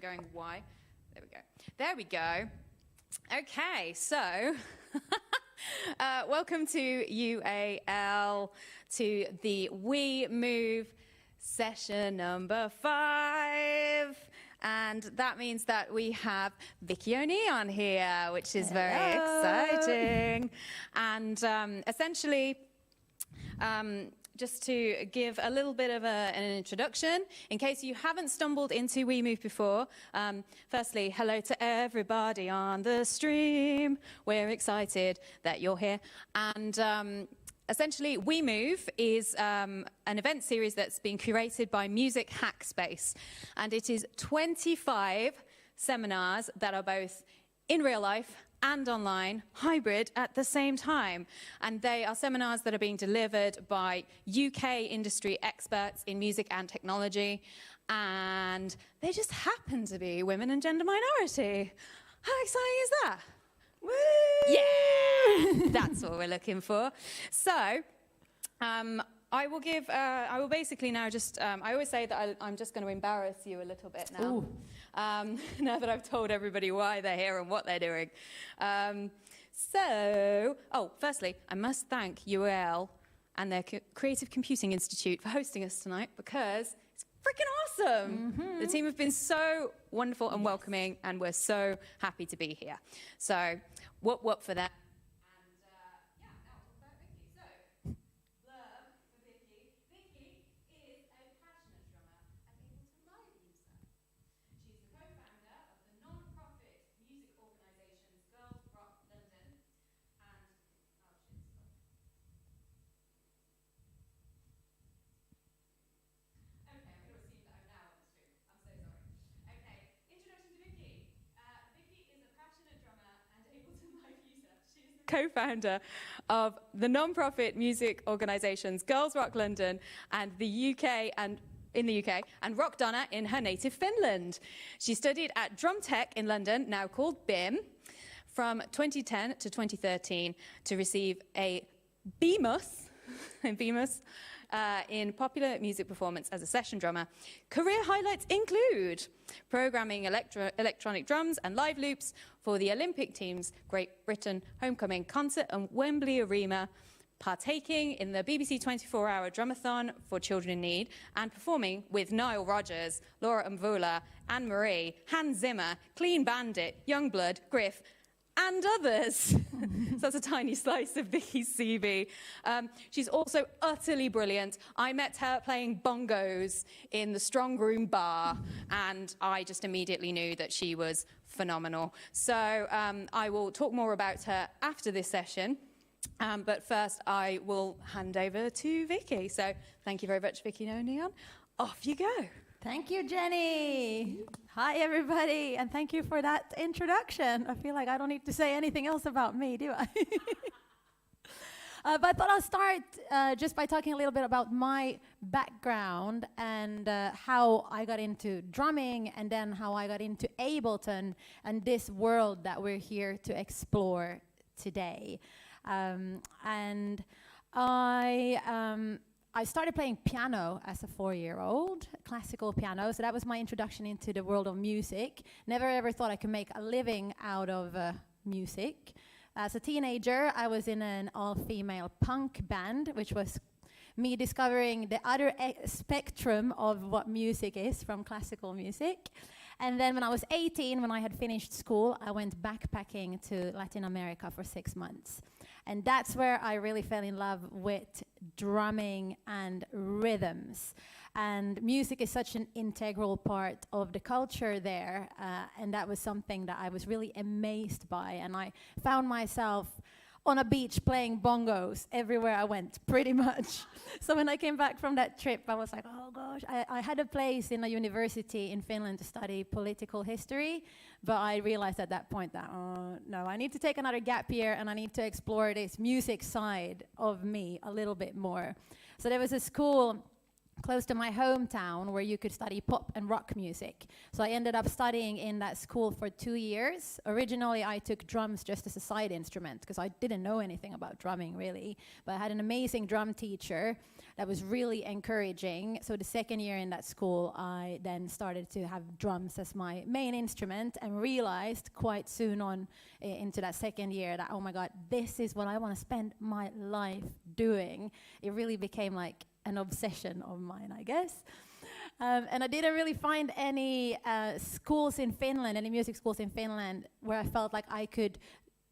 going, why? There we go. There we go. Okay, so welcome to UAL, to the We Move session number 5. And that means that we have Vicky O'Neon here, which is very exciting. And essentially, just to give a little bit of an introduction, in case you haven't stumbled into We Move before, firstly, hello to everybody on the stream. We're excited that you're here. And essentially, We Move is an event series that's been curated by Music Hackspace. And it is 25 seminars that are both in real life and online, hybrid at the same time. And they are seminars that are being delivered by UK industry experts in music and technology. And they just happen to be women and gender minority. How exciting is that? Woo! Yeah! That's what we're looking for. So, I will basically now just, I always say that I'm just going to embarrass you a little bit now. Now that I've told everybody why they're here and what they're doing. Firstly, I must thank UAL and their Creative Computing Institute for hosting us tonight, because it's freaking awesome. Mm-hmm. The team have been so wonderful and welcoming, and we're so happy to be here. So, whoop for that. Co-founder of the non-profit music organisations Girls Rock London and in the UK and Rock Donna in her native Finland. She studied at Drum Tech in London, now called BIMM, from 2010 to 2013 to receive a BMus in popular music performance as a session drummer. Career highlights include programming electronic drums and live loops for the Olympic team's Great Britain homecoming concert and Wembley Arena, partaking in the BBC 24-hour Drumathon for children in need, and performing with Nile Rodgers, Laura Mvula, Anne-Marie, Hans Zimmer, Clean Bandit, Yungblud, Griff, and others. So that's a tiny slice of Vicky's CV. She's also utterly brilliant. I met her playing bongos in the Strong Room bar, and I just immediately knew that she was phenomenal. So I will talk more about her after this session. But first, I will hand over to Vicky. So thank you very much, Vicky O'Neon. Off you go. Thank you, Jenny. Hi, everybody, and thank you for that introduction. I feel like I don't need to say anything else about me, do I? But I thought I'll start just by talking a little bit about my background and how I got into drumming, and then how I got into Ableton and this world that we're here to explore today. I started playing piano as a 4-year-old, classical piano, so that was my introduction into the world of music. Never ever thought I could make a living out of music. As a teenager, I was in an all-female punk band, which was me discovering the other spectrum of what music is from classical music. And then when I was 18, when I had finished school, I went backpacking to Latin America for 6 months. And that's where I really fell in love with drumming and rhythms. And music is such an integral part of the culture there. And that was something that I was really amazed by. And I found myself on a beach playing bongos everywhere I went, pretty much. So when I came back from that trip, I was like, oh gosh, I had a place in a university in Finland to study political history, but I realized at that point that, oh no, I need to take another gap year and I need to explore this music side of me a little bit more. So there was a school close to my hometown where you could study pop and rock music. So I ended up studying in that school for 2 years. Originally, I took drums just as a side instrument because I didn't know anything about drumming really, but I had an amazing drum teacher that was really encouraging. So the second year in that school, I then started to have drums as my main instrument and realized quite soon on into that second year that, oh my God, this is what I want to spend my life doing. It really became like an obsession of mine, I guess. And I didn't really find any schools in Finland, any music schools in Finland, where I felt like I could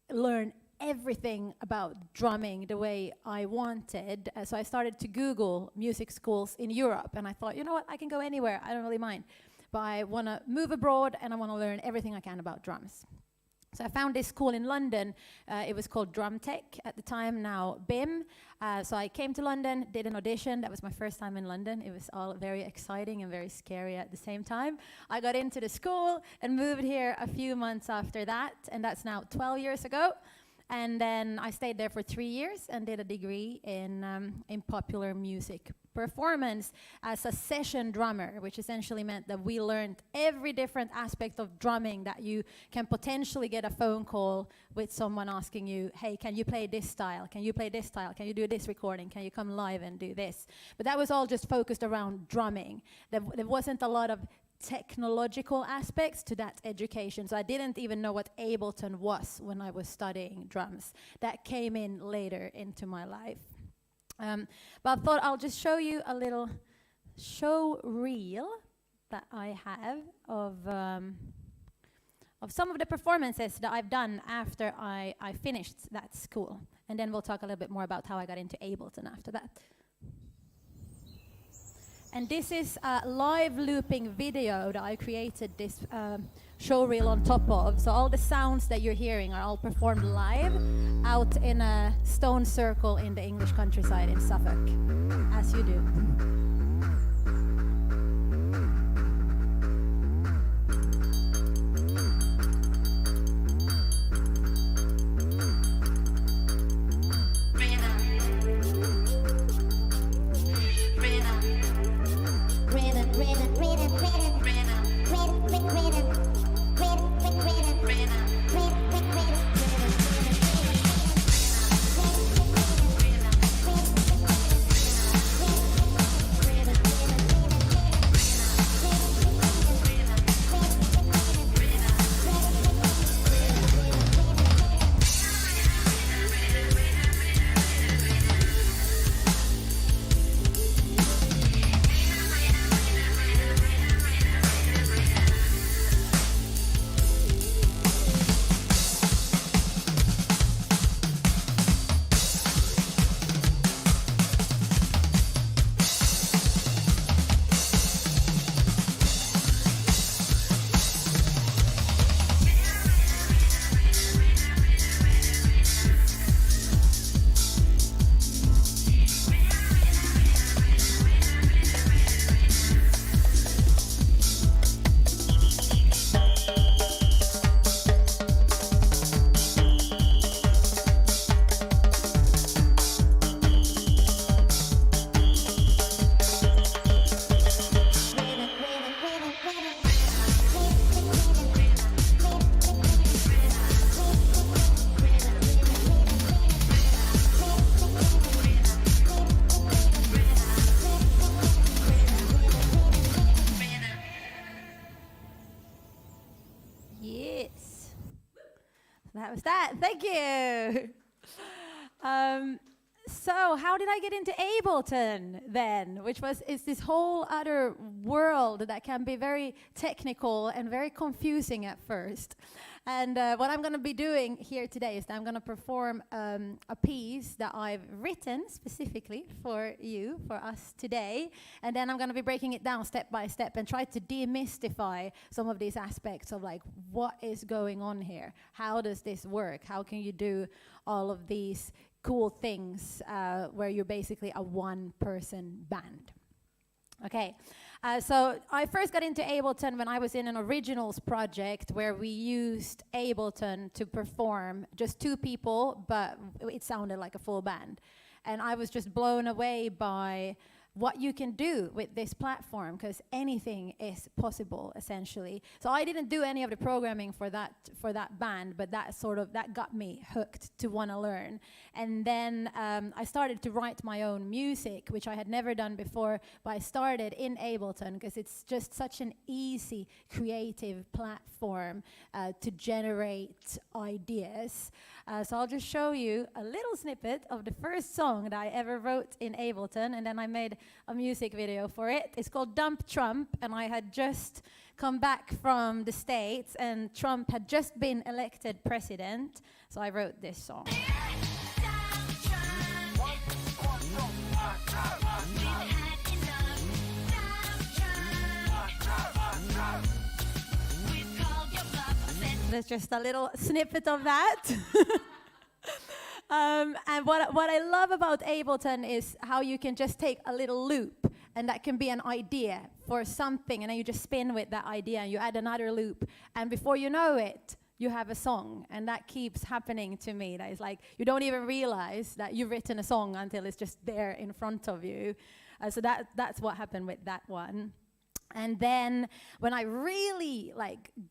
learn everything about drumming the way I wanted. So I started to Google music schools in Europe, and I thought, you know what, I can go anywhere, I don't really mind. But I want to move abroad, and I want to learn everything I can about drums. So I found this school in London. It was called Drumtech at the time, now BIMM. So I came to London, did an audition. That was my first time in London. It was all very exciting and very scary at the same time. I got into the school and moved here a few months after that, and that's now 12 years ago. And then I stayed there for 3 years and did a degree in popular music performance as a session drummer, which essentially meant that we learned every different aspect of drumming that you can potentially get a phone call with someone asking you, hey, can you play this style? Can you play this style? Can you do this recording? Can you come live and do this? But that was all just focused around drumming. There wasn't a lot of technological aspects to that education. So I didn't even know what Ableton was when I was studying drums. That came in later into my life. But I thought I'll just show you a little show reel that I have of some of the performances that I've done after I finished that school. And then we'll talk a little bit more about how I got into Ableton after that. And this is a live looping video that I created this show reel on top of. So all the sounds that you're hearing are all performed live out in a stone circle in the English countryside in Suffolk, as you do. Thank you. So how did I get into Ableton then? It's this whole other world that can be very technical and very confusing at first. And what I'm going to be doing here today is that I'm going to perform a piece that I've written specifically for you, for us today. And then I'm going to be breaking it down step by step and try to demystify some of these aspects of like, what is going on here? How does this work? How can you do all of these cool things where you're basically a one-person band? Okay, so I first got into Ableton when I was in an originals project where we used Ableton to perform just 2 people, but it sounded like a full band. And I was just blown away by what you can do with this platform, because anything is possible essentially. So I didn't do any of the programming for that band, but that got me hooked to want to learn. And then I started to write my own music, which I had never done before, but I started in Ableton because it's just such an easy creative platform to generate ideas. So I'll just show you a little snippet of the first song that I ever wrote in Ableton, and then I made a music video for it. It's called Dump Trump, and I had just come back from the States, and Trump had just been elected president, so I wrote this song. There's just a little snippet of that. And what I love about Ableton is how you can just take a little loop, and that can be an idea for something, and then you just spin with that idea, and you add another loop, and before you know it, you have a song. And that keeps happening to me. That is like, you don't even realize that you've written a song until it's just there in front of you. So that's what happened with that one. And then when I really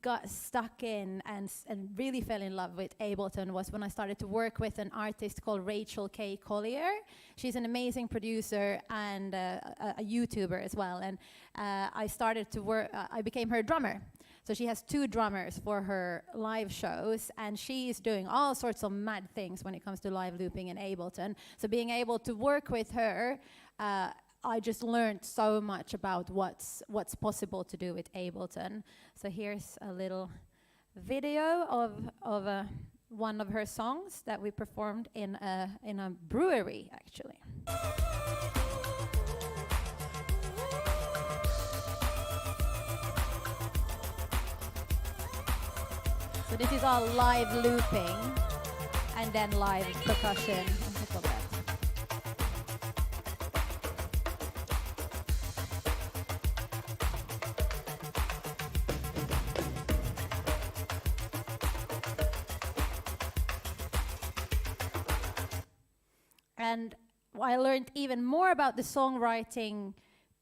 got stuck in and really fell in love with Ableton was when I started to work with an artist called Rachel K. Collier. She's an amazing producer and a YouTuber as well. And I started to work, I became her drummer. So she has 2 drummers for her live shows, and she's doing all sorts of mad things when it comes to live looping in Ableton. So being able to work with her, I just learned so much about what's possible to do with Ableton. So here's a little video of one of her songs that we performed in a brewery, actually. So this is all live looping and then live percussion on top of that. And I learned even more about the songwriting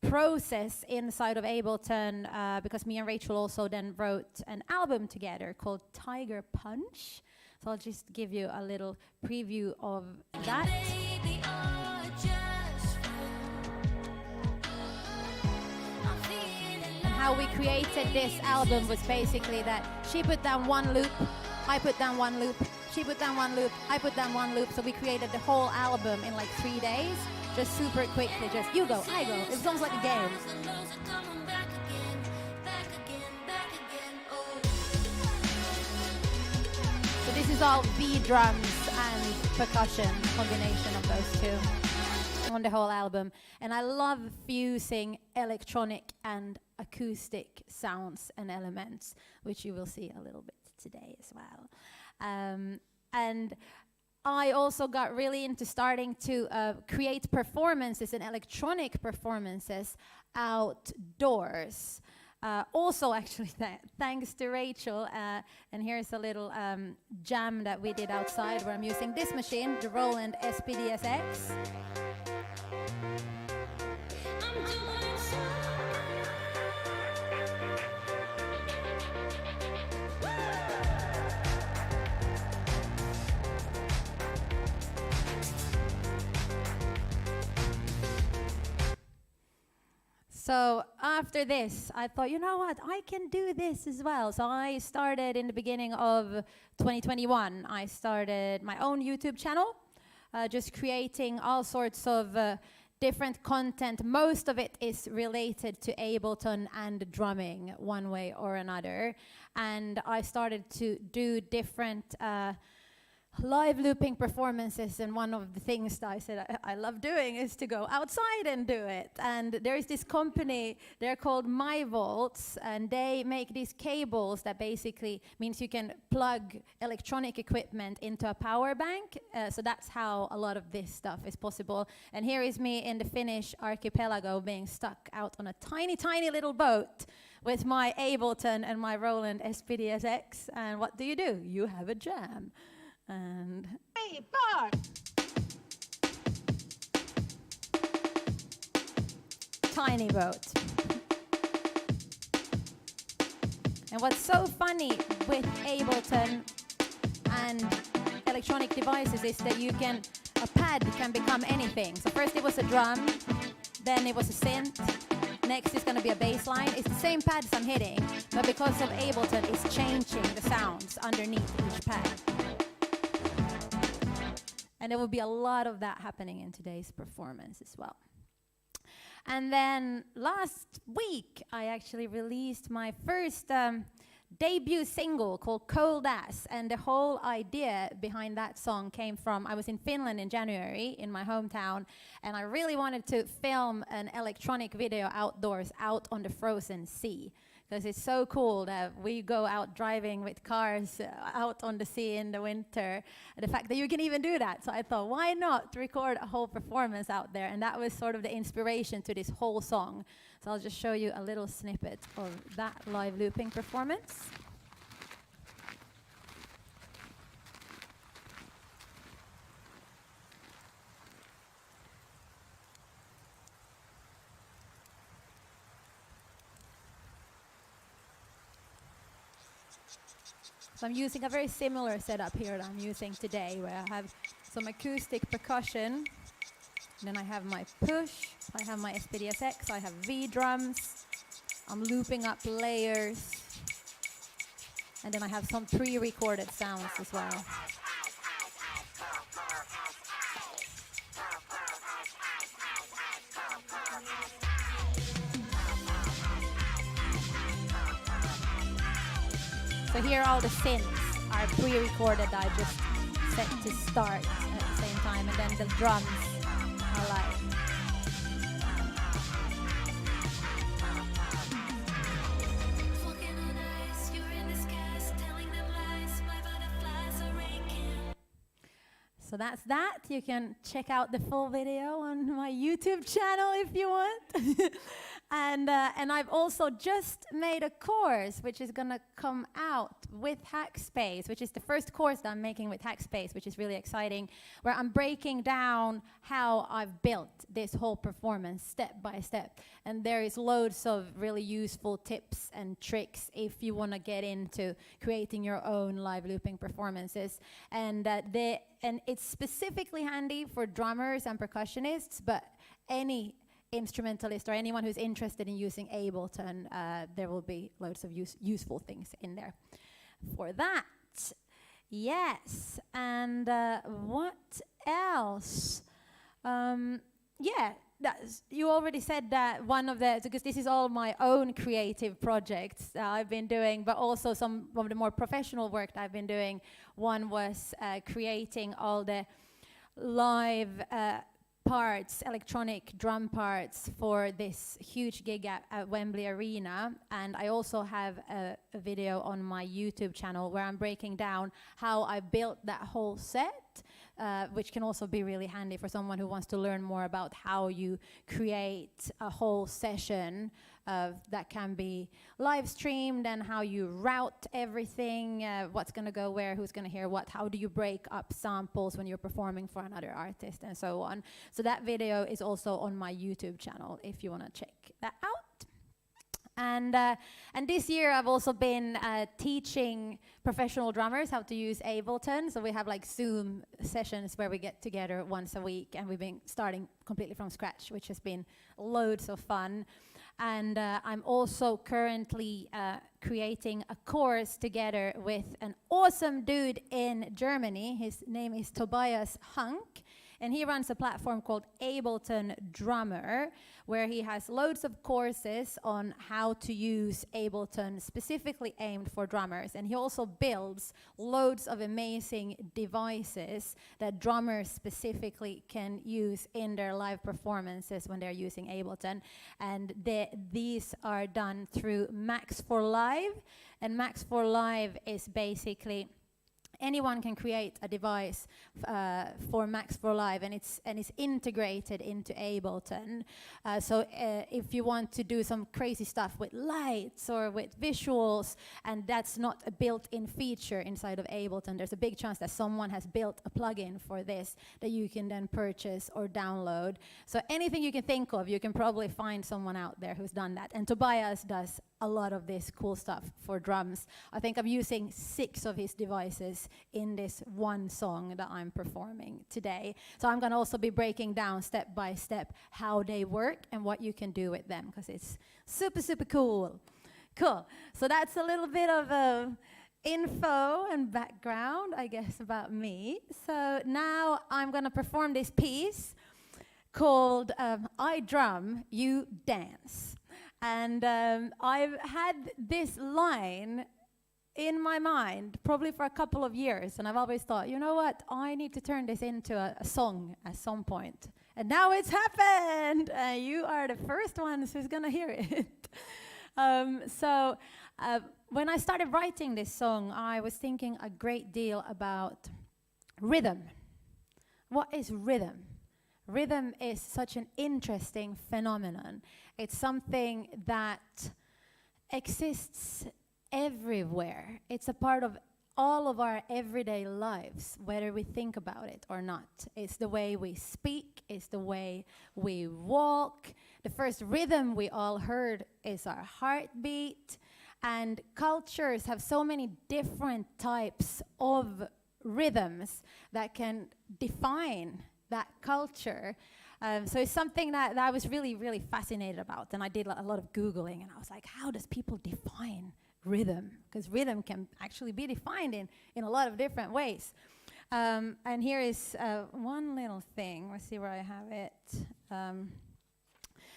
process inside of Ableton because me and Rachel also then wrote an album together called Tiger Punch. So I'll just give you a little preview of that. And how we created this album was basically that she put down one loop, I put down one loop, she put down one loop, I put down one loop, so we created the whole album in like 3 days, just super quickly, just you go, I go. It was almost like a game. So this is all V drums and percussion, combination of those two on the whole album. And I love fusing electronic and acoustic sounds and elements, which you will see a little bit today as well. And I also got really into starting to create performances and electronic performances outdoors. Also, actually, thanks to Rachel. And here's a little jam that we did outside where I'm using this machine, the Roland SPDSX. So after this, I thought, you know what, I can do this as well. So I started in the beginning of 2021. I started my own YouTube channel, just creating all sorts of different content. Most of it is related to Ableton and drumming one way or another. And I started to do different live looping performances, and one of the things that I said I love doing is to go outside and do it. And there is this company, they're called MyVolts, and they make these cables that basically means you can plug electronic equipment into a power bank. So that's how a lot of this stuff is possible. And here is me in the Finnish archipelago being stuck out on a tiny, tiny little boat with my Ableton and my Roland SPDSX. And what do? You have a jam. And 3, 4. tiny boat. And what's so funny with Ableton and electronic devices is that a pad can become anything. So first it was a drum, then it was a synth, next is going to be a bass line. It's the same pads I'm hitting, but because of Ableton, it's changing the sounds underneath each pad. And there will be a lot of that happening in today's performance as well. And then last week, I actually released my first debut single called Cold Ass, and the whole idea behind that song came from, I was in Finland in January in my hometown, and I really wanted to film an electronic video outdoors out on the frozen sea, because it's so cool that we go out driving with cars out on the sea in the winter, and the fact that you can even do that. So I thought, why not record a whole performance out there? And that was sort of the inspiration to this whole song. So I'll just show you a little snippet of that live looping performance. So I'm using a very similar setup here that I'm using today, where I have some acoustic percussion. Then I have my push, I have my SPDSX, I have V drums, I'm looping up layers, and then I have some pre-recorded sounds as well. So here all the synths are pre-recorded, I just set to start at the same time, and then the drums are live. So that's that. You can check out the full video on my YouTube channel if you want. And I've also just made a course which is gonna come out with Hackspace, which is the first course that I'm making with Hackspace, which is really exciting, where I'm breaking down how I've built this whole performance step by step. And there is loads of really useful tips and tricks if you wanna get into creating your own live looping performances. And it's specifically handy for drummers and percussionists, but any instrumentalist or anyone who's interested in using Ableton, there will be loads of useful things in there for that. Yes, and what else? Yeah, you already said that one of the, because this is all my own creative projects that I've been doing, but also some of the more professional work that I've been doing. One was creating all the live parts, electronic drum parts for this huge gig at Wembley Arena. And I also have a video on my YouTube channel where I'm breaking down how I built that whole set, which can also be really handy for someone who wants to learn more about how you create a whole session that can be live streamed, and how you route everything, what's going to go where, who's going to hear what, how do you break up samples when you're performing for another artist, and so on. So that video is also on my YouTube channel if you want to check that out. And this year I've also been teaching professional drummers how to use Ableton. So we have like Zoom sessions where we get together once a week, and we've been starting completely from scratch, which has been loads of fun. And I'm also currently creating a course together with an awesome dude in Germany. His name is Tobias Hunk, and he runs a platform called Ableton Drummer, where he has loads of courses on how to use Ableton specifically aimed for drummers. And he also builds loads of amazing devices that drummers specifically can use in their live performances when they're using Ableton. And these are done through Max for Live. And Max for Live is basically anyone can create a device for Max for Live, and it's integrated into Ableton. So if you want to do some crazy stuff with lights or with visuals, and that's not a built-in feature inside of Ableton, there's a big chance that someone has built a plugin for this that you can then purchase or download. So anything you can think of, you can probably find someone out there who's done that. And Tobias does a lot of this cool stuff for drums. I think I'm using 6 of his devices in this one song that I'm performing today. So I'm going to also be breaking down step by step how they work and what you can do with them, because it's super, super cool. Cool. So that's a little bit of info and background, I guess, about me. So now I'm going to perform this piece called I Drum, You Dance. And I've had this line in my mind probably for a couple of years, and I've always thought, you know what, I need to turn this into a song at some point. And now it's happened! You are the first ones who's gonna hear it. When I started writing this song, I was thinking a great deal about rhythm. What is rhythm? Rhythm is such an interesting phenomenon. It's something that exists everywhere. It's a part of all of our everyday lives, whether we think about it or not. It's the way we speak, it's the way we walk. The first rhythm we all heard is our heartbeat. And cultures have so many different types of rhythms that can define that culture. So it's something that I was really, really fascinated about. And I did a lot of Googling, and I was like, how does people define rhythm? Because rhythm can actually be defined in a lot of different ways. And here is one little thing. Let's see where I have it.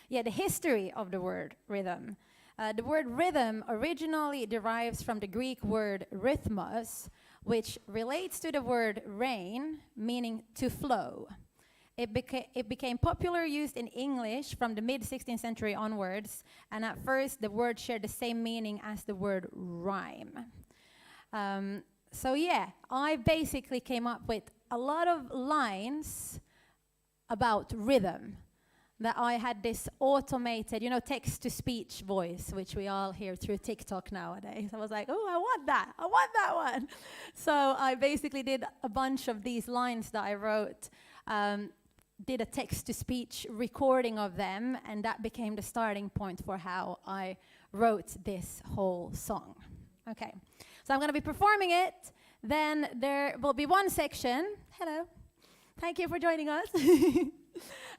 The history of the word rhythm. The word rhythm originally derives from the Greek word rhythmos, which relates to the word rain, meaning to flow. It became popular used in English from the mid-16th century onwards, and at first the word shared the same meaning as the word rhyme. I basically came up with a lot of lines about rhythm. That I had this automated, text-to-speech voice, which we all hear through TikTok nowadays. I was like, oh, I want that one. So I basically did a bunch of these lines that I wrote, did a text-to-speech recording of them, and that became the starting point for how I wrote this whole song. Okay, so I'm going to be performing it. Then there will be one section. Hello. Thank you for joining us.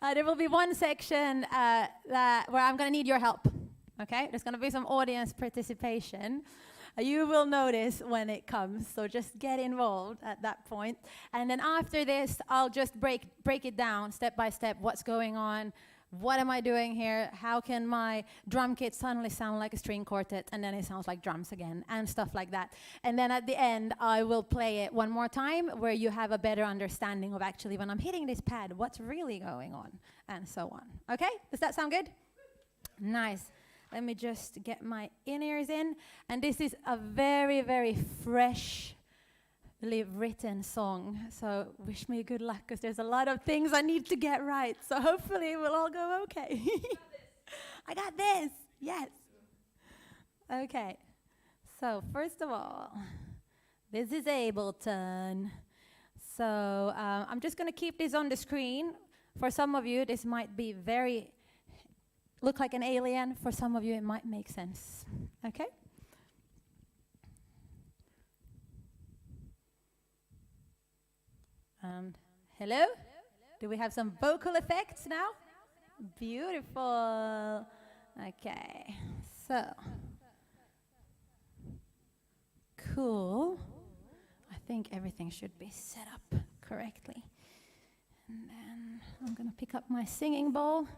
There will be one section where I'm going to need your help. Okay, there's going to be some audience participation. You will notice when it comes, so just get involved at that point. And then after this, I'll just break it down step by step. What's going on? What am I doing here? How can my drum kit suddenly sound like a string quartet, and then it sounds like drums again, and stuff like that. And then at the end, I will play it one more time where you have a better understanding of actually when I'm hitting this pad, what's really going on, and so on. Okay? Does that sound good? Nice. Let me just get my in-ears in. And this is a very, very freshly written song. So wish me good luck, because there's a lot of things I need to get right. So hopefully it will all go okay. I got this. Yes. Okay. So first of all, this is Ableton. So I'm just going to keep this on the screen. For some of you, this might be look like an alien. For some of you, it might make sense. Okay? Hello? Do we have some vocal effects now? Beautiful. Okay. So. Cool. I think everything should be set up correctly. And then I'm going to pick up my singing bowl.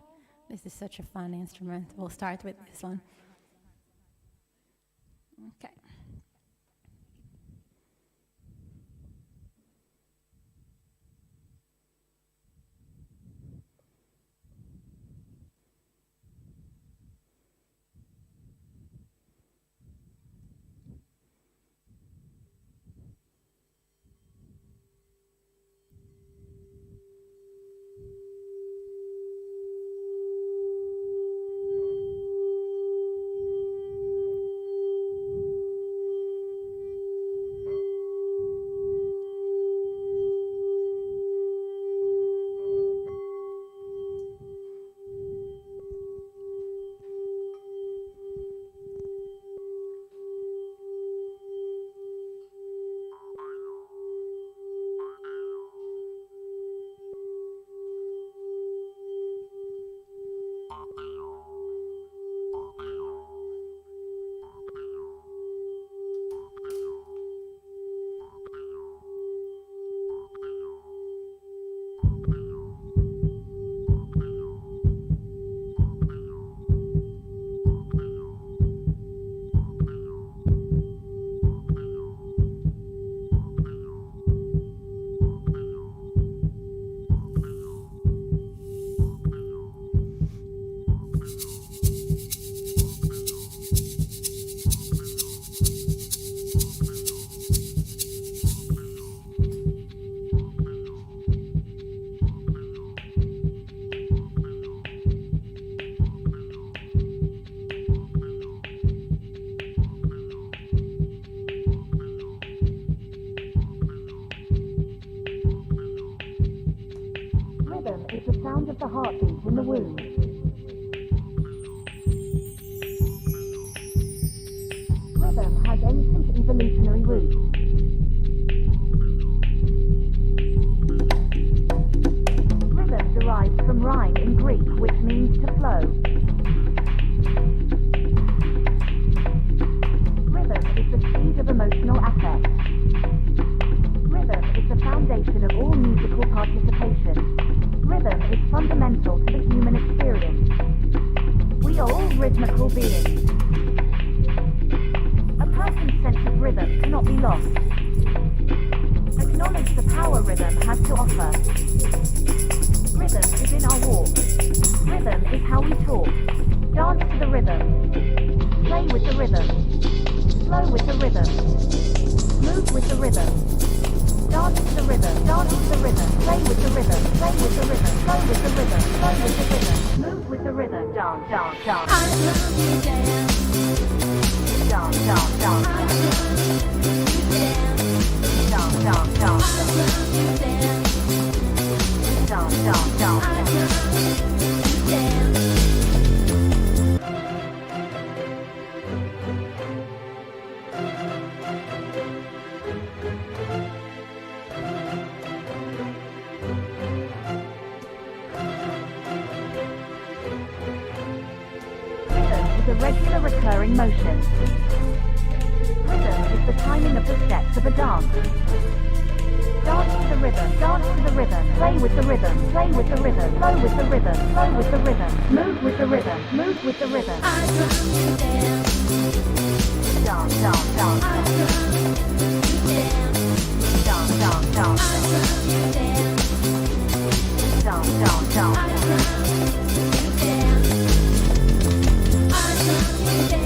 This is such a fun instrument. We'll start with this one. Okay. of the heartbeat in the womb. Rhythm has ancient evolutionary roots. Rhythm derives from rhyme in Greek, which means to flow. Rhythm is the seed of emotional affect. Rhythm is the foundation of all musical participation. Rhythm is fundamental to the human experience. We are all rhythmical beings. A person's sense of rhythm cannot be lost. Acknowledge the power rhythm has to offer. Rhythm is in our walk. Rhythm is how we talk. Dance to the rhythm. Play with the rhythm. Flow with the rhythm. Move with the rhythm. Dance to the rhythm. Dance to the rhythm. Play with the rhythm. Play with the rhythm. Flow with the rhythm. Flow with the rhythm. Move with the rhythm. Dance, dance, dance. I love you, dance. Dance, dance, dance. I love you, dance. Dance, dance, dance. I love you, dance. Dance, dance, dance. I love you, dance. A regular recurring motion. Rhythm is the timing of the steps of a dance. Dance to the rhythm, dance to the rhythm, play with the rhythm, play with the rhythm, flow with the rhythm, flow with the rhythm, move with the rhythm, move with the rhythm. I love you, dance. Dance, dance, dance. I love you, dance. Dance, dance, dance. I love you, dance. Dance, dance, dance. I love you, dance.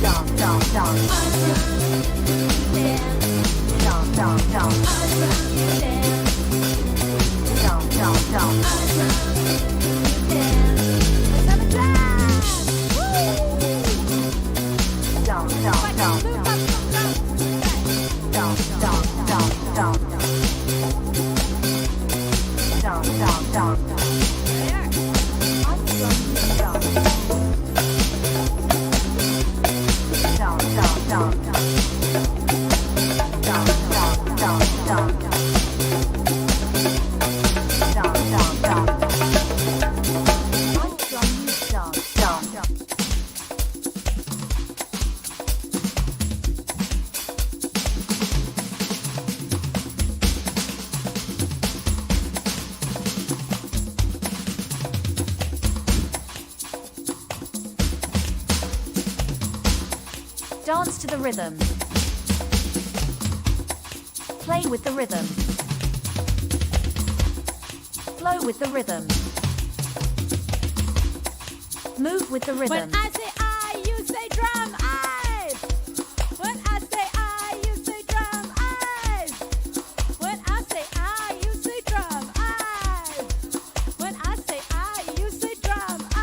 Dance, dance, dance. I love you, dance. Dance, dance, dance. I love you, dance. Dance, dance, dance. I love you, dance. Let's have a dance! Woo! Dance, dance, dance. Dance, dance, dance, dance. Dance, dance, dance. Dance to the rhythm. Play with the rhythm. Flow with the rhythm. Move with the rhythm. When I say I, you say drum, I. When I say I, you say drum, I. When I say I, you say drum, I. When I say I, you say drum, I.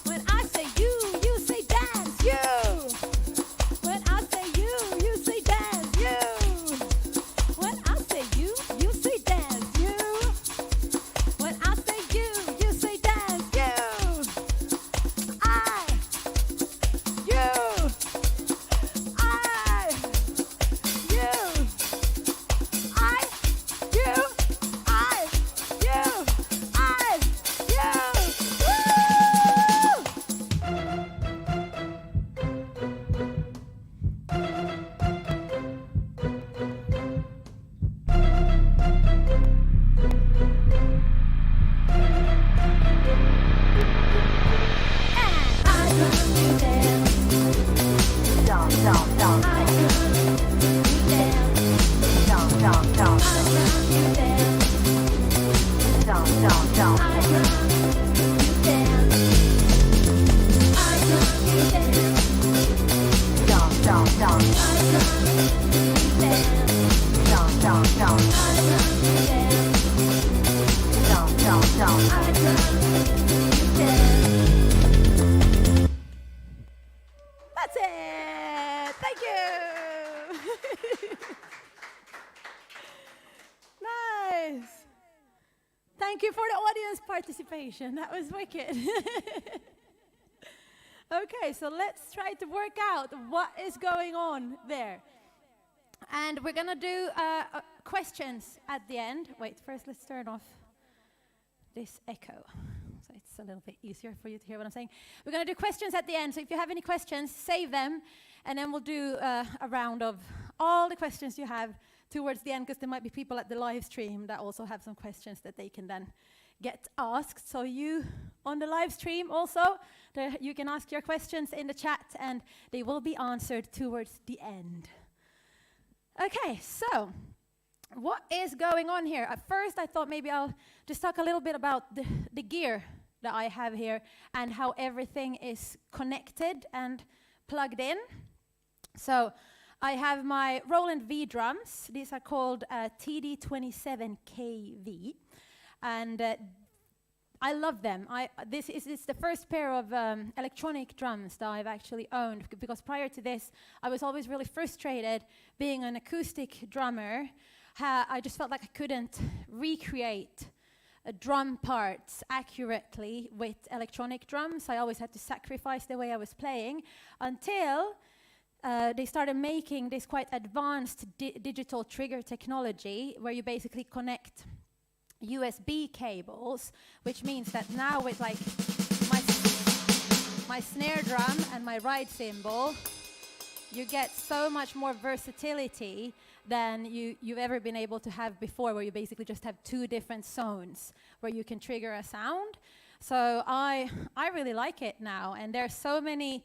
When I say you say dance, you. When I say you say dance, you. When I say you say dance, you. When I say you say dance, you. I, you, I, you, I, you, I, you, I, you. I love you, dance. Dance, dance, dance. I love you, dance. Dance, dance, dance. I love you, dance. Dance, dance, dance. I love you, dance. I love you, dance. Dance, dance, dance. I love you, dance. Dance, dance, dance. I love you, dance. Dance, dance, dance. I love you, dance. That's it. Thank you. Nice. Thank you for the audience participation. That was wicked. Okay, so let's try to work out what is going on there. And we're going to do questions at the end. Wait, first let's turn off this echo. So it's a little bit easier for you to hear what I'm saying. We're going to do questions at the end. So if you have any questions, save them. And then we'll do a round of all the questions you have towards the end, because there might be people at the live stream that also have some questions that they can then get asked. So you on the live stream also, you can ask your questions in the chat and they will be answered towards the end. Okay, so what is going on here? At first I thought maybe I'll just talk a little bit about the gear that I have here and how everything is connected and plugged in. So I have my Roland V drums. These are called TD27KV. And I love them. This is the first pair of electronic drums that I've actually owned, because prior to this, I was always really frustrated being an acoustic drummer. I just felt like I couldn't recreate drum parts accurately with electronic drums. I always had to sacrifice the way I was playing until they started making this quite advanced digital trigger technology where you basically connect USB cables, which means that now with like my snare drum and my ride cymbal, you get so much more versatility than you've ever been able to have before, where you basically just have two different zones where you can trigger a sound. So I really like it now, and there's so many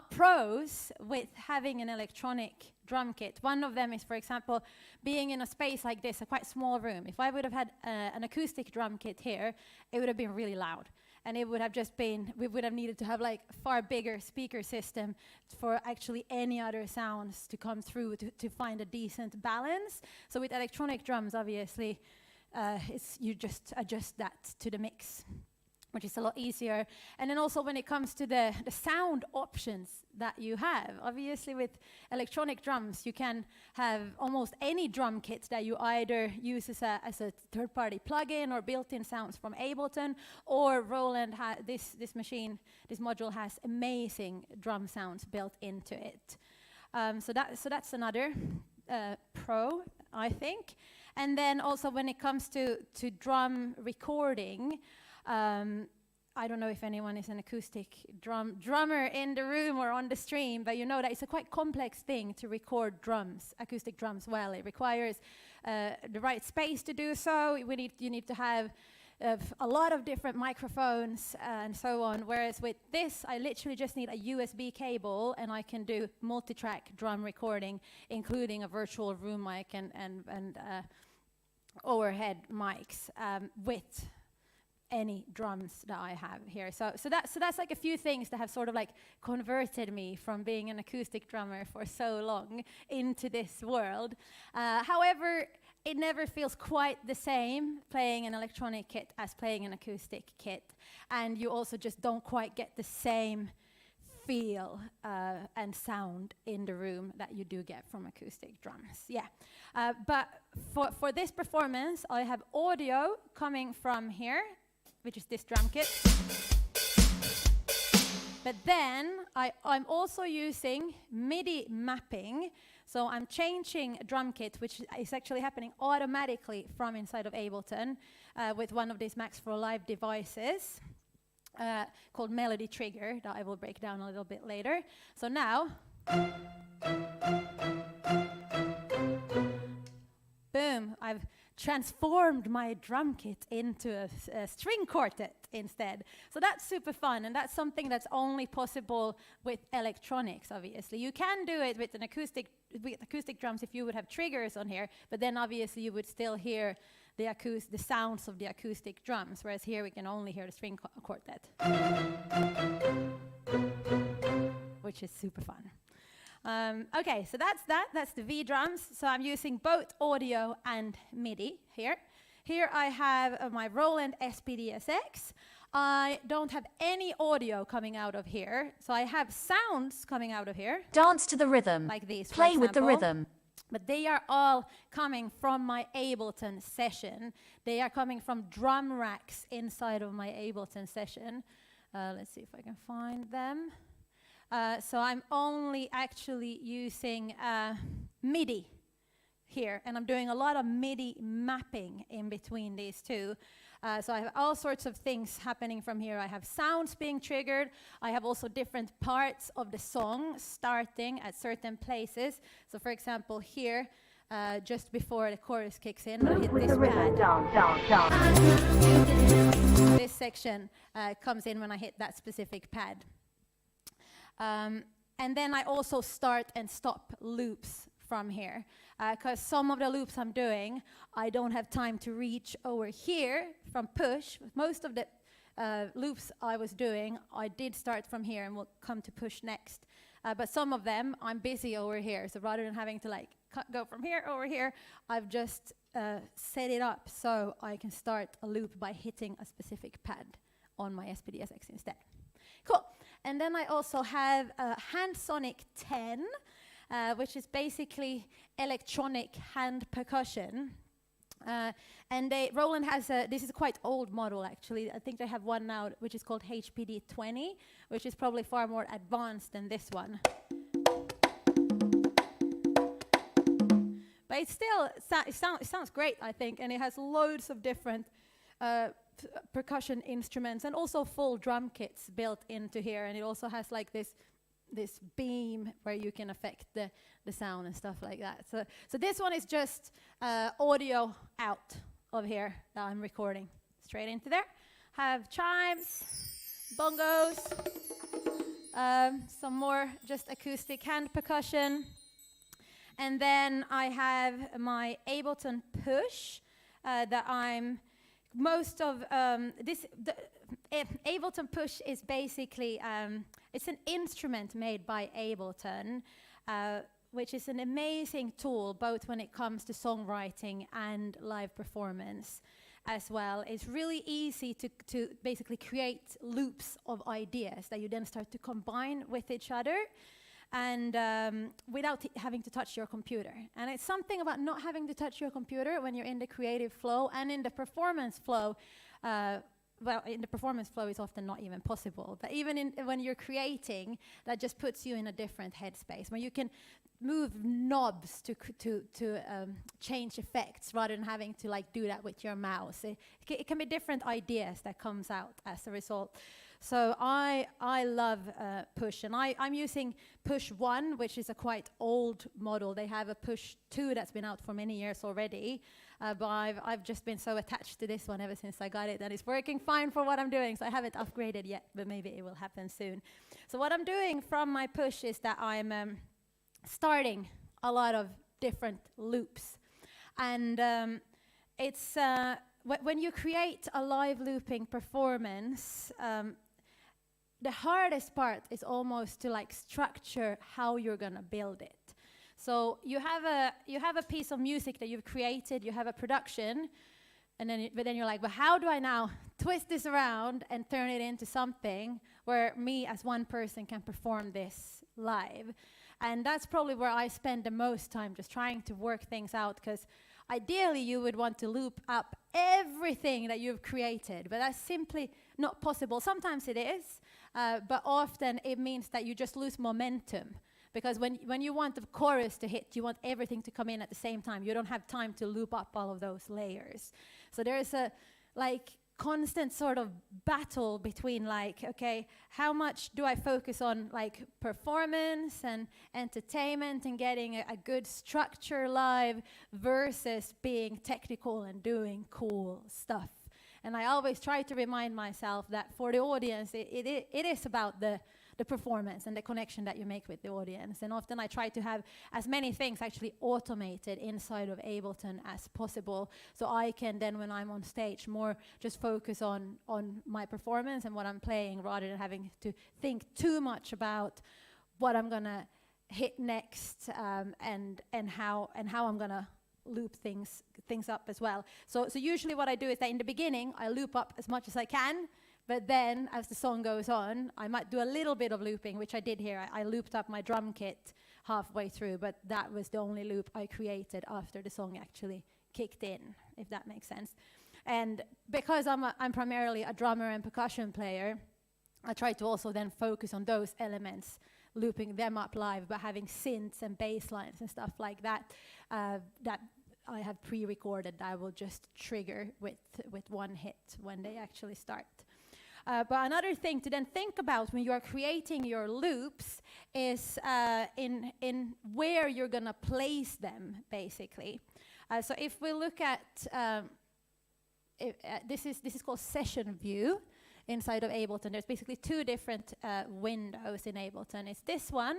pros with having an electronic drum kit. One of them is, for example, being in a space like this, a quite small room. If I would have had an acoustic drum kit here, it would have been really loud. And it would have just been, we would have needed to have like far bigger speaker system for actually any other sounds to come through to find a decent balance. So with electronic drums, obviously, you just adjust that to the mix, which is a lot easier. And then also when it comes to the sound options that you have, obviously with electronic drums, you can have almost any drum kit that you either use as a third-party plugin or built-in sounds from Ableton, or Roland, this module has amazing drum sounds built into it. So that's another pro, I think. And then also when it comes to drum recording, I don't know if anyone is an acoustic drummer in the room or on the stream, but you know that it's a quite complex thing to record drums, acoustic drums well. It requires the right space to do so. You need to have a lot of different microphones and so on, whereas with this, I literally just need a USB cable and I can do multi-track drum recording, including a virtual room mic and overhead mics with any drums that I have here. So that's like a few things that have sort of like converted me from being an acoustic drummer for so long into this world. However, it never feels quite the same playing an electronic kit as playing an acoustic kit. And you also just don't quite get the same feel and sound in the room that you do get from acoustic drums. Yeah, but for this performance, I have audio coming from here, which is this drum kit. But then I'm also using Midi mapping. So I'm changing a drum kit, which is actually happening automatically from inside of Ableton with one of these Max for Live devices called Melody Trigger that I will break down a little bit later. So now, boom, I've transformed my drum kit into a string quartet instead. So that's super fun, and that's something that's only possible with electronics, obviously. You can do it with acoustic drums if you would have triggers on here, but then obviously you would still hear the sounds of the acoustic drums, whereas here we can only hear the string quartet, which is super fun. Okay, so that's the V drums. So I'm using both audio and MIDI here. Here I have my Roland SPD-SX. I don't have any audio coming out of here, so I have sounds coming out of here. Dance to the rhythm. Like these, Play with the rhythm. But they are all coming from my Ableton session. They are coming from drum racks inside of my Ableton session. Let's see if I can find them. So I'm only actually using Midi here, and I'm doing a lot of Midi mapping in between these two. So I have all sorts of things happening from here. I have sounds being triggered. I have also different parts of the song starting at certain places. So for example, here, just before the chorus kicks in, I hit this pad. This section comes in when I hit that specific pad. And then I also start and stop loops from here, because some of the loops I'm doing, I don't have time to reach over here from push. Most of the loops I was doing, I did start from here and will come to push next. But some of them, I'm busy over here. So rather than having to like go from here over here, I've just set it up so I can start a loop by hitting a specific pad on my SPDSX instead. Cool. And then I also have Hand Sonic 10, which is basically electronic hand percussion. And Roland has this is a quite old model actually. I think they have one now which is called HPD 20, which is probably far more advanced than this one. But it still it sounds great, I think, and it has loads of different percussion instruments and also full drum kits built into here, and it also has like this beam where you can affect the sound and stuff like that. So this one is just audio out of here that I'm recording straight into there. Have chimes, bongos, some more just acoustic hand percussion. And then I have my Ableton push that I'm most of Ableton push is basically it's an instrument made by Ableton, which is an amazing tool both when it comes to songwriting and live performance as well. It's really easy to basically create loops of ideas that you then start to combine with each other, and without having to touch your computer. And it's something about not having to touch your computer when you're in the creative flow and in the performance flow. Well, in the performance flow it's often not even possible, but even when you're creating, that just puts you in a different headspace, when you can move knobs to change effects rather than having to like do that with your mouse. It can be different ideas that comes out as a result. So I love Push, and I'm using Push 1, which is a quite old model. They have a Push 2 that's been out for many years already, but I've just been so attached to this one ever since I got it, and it's working fine for what I'm doing, so I haven't upgraded yet, but maybe it will happen soon. So what I'm doing from my Push is that I'm starting a lot of different loops, and it's when you create a live looping performance, the hardest part is almost to like structure how you're gonna build it. So you have a piece of music that you've created, you have a production, and then but then you're like, well, how do I now twist this around and turn it into something where me as one person can perform this live? And that's probably where I spend the most time, just trying to work things out, because ideally you would want to loop up everything that you've created, but that's simply not possible. Sometimes it is, but often it means that you just lose momentum, because when you want the chorus to hit, you want everything to come in at the same time. You don't have time to loop up all of those layers. So there's a like constant sort of battle between like, okay, how much do I focus on like performance and entertainment and getting a good structure live versus being technical and doing cool stuff. And I always try to remind myself that for the audience, it is about the performance and the connection that you make with the audience. And often I try to have as many things actually automated inside of Ableton as possible, so I can then, when I'm on stage, more just focus on my performance and what I'm playing, rather than having to think too much about what I'm gonna hit next, and how I'm gonna loop things up as well. So usually what I do is that in the beginning I loop up as much as I can, but then as the song goes on I might do a little bit of looping, which I did here. I looped up my drum kit halfway through, but that was the only loop I created after the song actually kicked in, if that makes sense. And because I'm primarily a drummer and percussion player, I try to also then focus on those elements, looping them up live, but having synths and bass lines and stuff like that, that I have pre-recorded that I will just trigger with one hit when they actually start. But another thing to then think about when you are creating your loops is in where you're gonna place them, basically. So if we look at, this is called session view inside of Ableton. There's basically two different windows in Ableton. It's this one,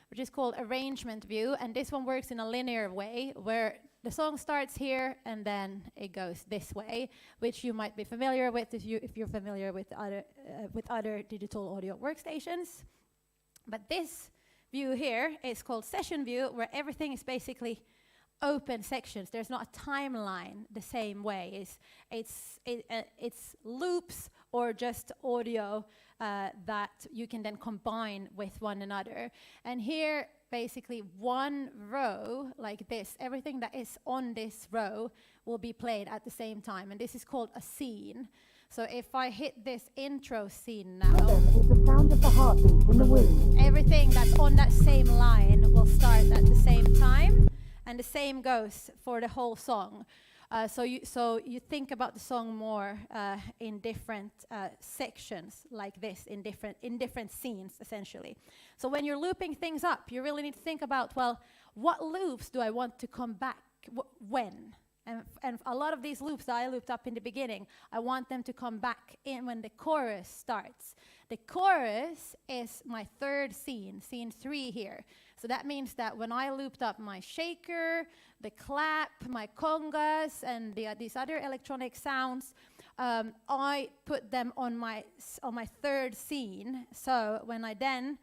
which is called arrangement view, and this one works in a linear way where the song starts here and then it goes this way, which you might be familiar with if you're familiar with other digital audio workstations. But this view here is called session view, where everything is basically open sections. There's not a timeline the same way. It's loops or just audio that you can then combine with one another. And here, basically one row like this, everything that is on this row will be played at the same time, and this is called a scene. So if I hit this intro scene now, Rhythm is the sound of the heartbeat in the womb. everything that's on that same line will start at the same time, and the same goes for the whole song. So you think about the song more in different sections like this, in different scenes, essentially. So when you're looping things up, you really need to think about, well, what loops do I want to come back when? And a lot of these loops that I looped up in the beginning, I want them to come back in when the chorus starts. The chorus is my third scene, scene 3 here. So that means that when I looped up my shaker, the clap, my congas, and these other electronic sounds, I put them on my third scene. So when I then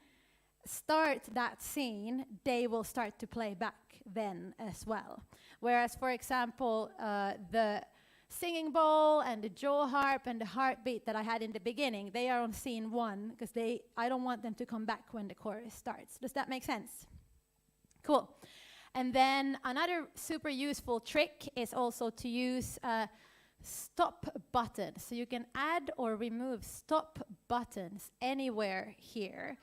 start that scene, they will start to play back then as well. Whereas, for example, the singing bowl and the jaw harp and the heartbeat that I had in the beginning, they are on scene 1 because I don't want them to come back when the chorus starts. Does that make sense? Cool. And then another super useful trick is also to use stop buttons. So you can add or remove stop buttons anywhere here.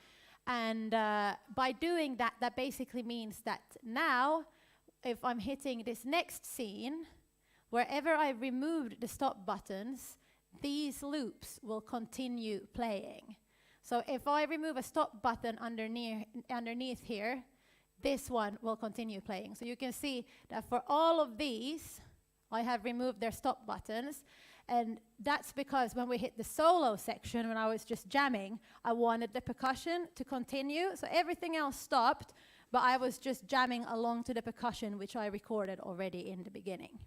And by doing that, that basically means that now, if I'm hitting this next scene, wherever I removed the stop buttons, these loops will continue playing. So if I remove a stop button underneath here, this one will continue playing. So you can see that for all of these, I have removed their stop buttons. And that's because when we hit the solo section, when I was just jamming, I wanted the percussion to continue. So everything else stopped, but I was just jamming along to the percussion, which I recorded already in the beginning.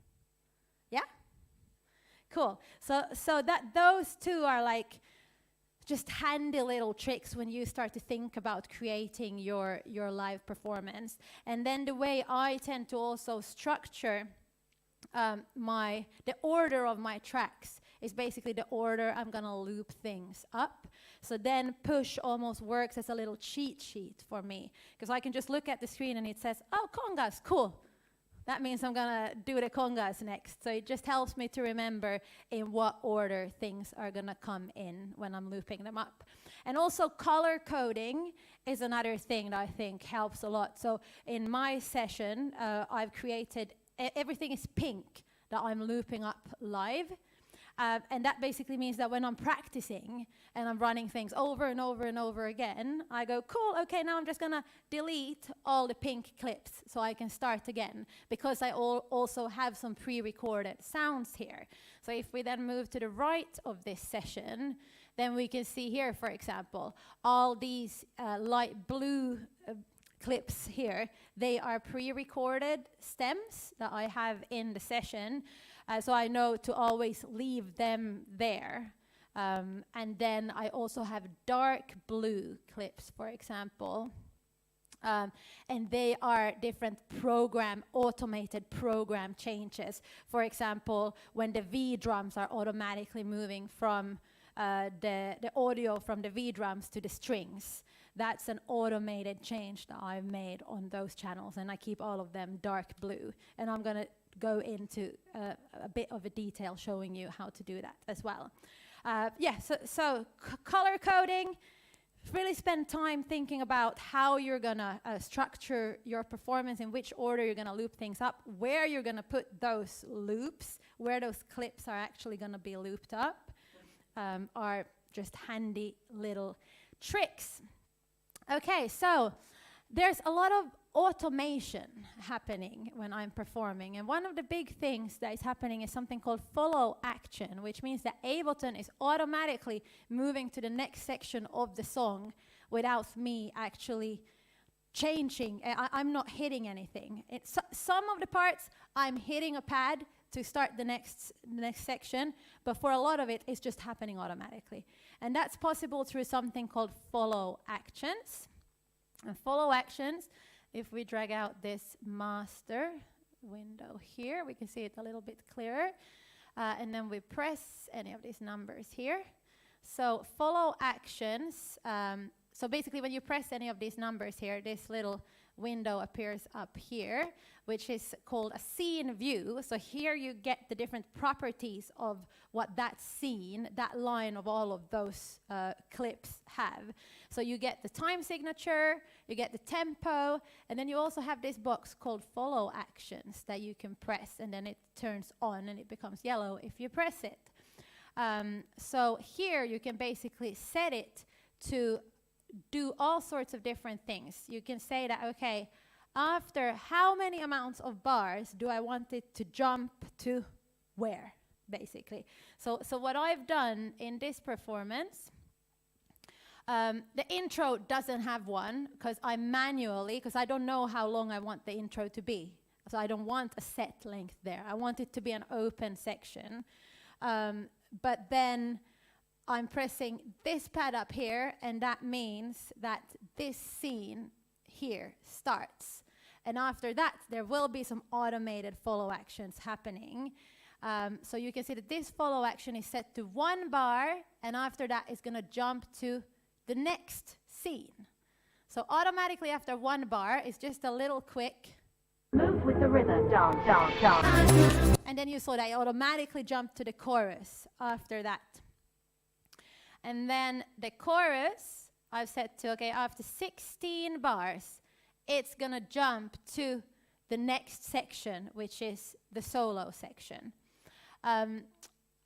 Yeah? Cool. So that those two are like just handy little tricks when you start to think about creating your live performance. And then the way I tend to also structure the order of my tracks is basically the order I'm gonna loop things up. So then push almost works as a little cheat sheet for me, because I can just look at the screen and it says, oh, congas, cool. That means I'm gonna do the congas next. So it just helps me to remember in what order things are gonna come in when I'm looping them up. And also color coding is another thing that I think helps a lot. So in my session, I've created everything is pink that I'm looping up live. And that basically means that when I'm practicing and I'm running things over and over and over again, I go, cool, okay, now I'm just gonna delete all the pink clips so I can start again, because I also have some pre-recorded sounds here. So if we then move to the right of this session, then we can see here, for example, all these light blue clips here, they are pre-recorded stems that I have in the session, so I know to always leave them there. And then I also have dark blue clips, for example, and they are different automated program changes. For example, when the V drums are automatically moving from the audio from the V drums to the strings, That's an automated change that I've made on those channels, and I keep all of them dark blue. And I'm going to go into a bit of a detail showing you how to do that as well. So color coding, really spend time thinking about how you're going to structure your performance, in which order you're going to loop things up, where you're going to put those loops, where those clips are actually going to be looped up, are just handy little tricks. Okay, so there's a lot of automation happening when I'm performing, and one of the big things that is happening is something called follow action, which means that Ableton is automatically moving to the next section of the song without me actually changing. I'm not hitting anything. Some of the parts I'm hitting a pad to start the next section, but for a lot of it, it's just happening automatically. And that's possible through something called follow actions. And follow actions, if we drag out this master window here, we can see it a little bit clearer. And then we press any of these numbers here. So follow actions, so basically when you press any of these numbers here, this little window appears up here, which is called a scene view. So here you get the different properties of what that scene, that line of all of those clips have. So you get the time signature, you get the tempo, and then you also have this box called follow actions that you can press, and then it turns on and it becomes yellow if you press it. So here you can basically set it to do all sorts of different things. You can say that, okay, after how many amounts of bars do I want it to jump to where, basically. So what I've done in this performance, the intro doesn't have one, because I manually, because I don't know how long I want the intro to be. So I don't want a set length there. I want it to be an open section. But then I'm pressing this pad up here, and that means that this scene here starts. And after that, there will be some automated follow actions happening. So you can see that this follow action is set to 1 bar, and after that, it's going to jump to the next scene. So automatically after 1 bar, it's just a little quick. Move with the rhythm, dance, dance, dance. And then you saw that I automatically jumped to the chorus after that. And then the chorus, I've set to, okay, after 16 bars, it's going to jump to the next section, which is the solo section.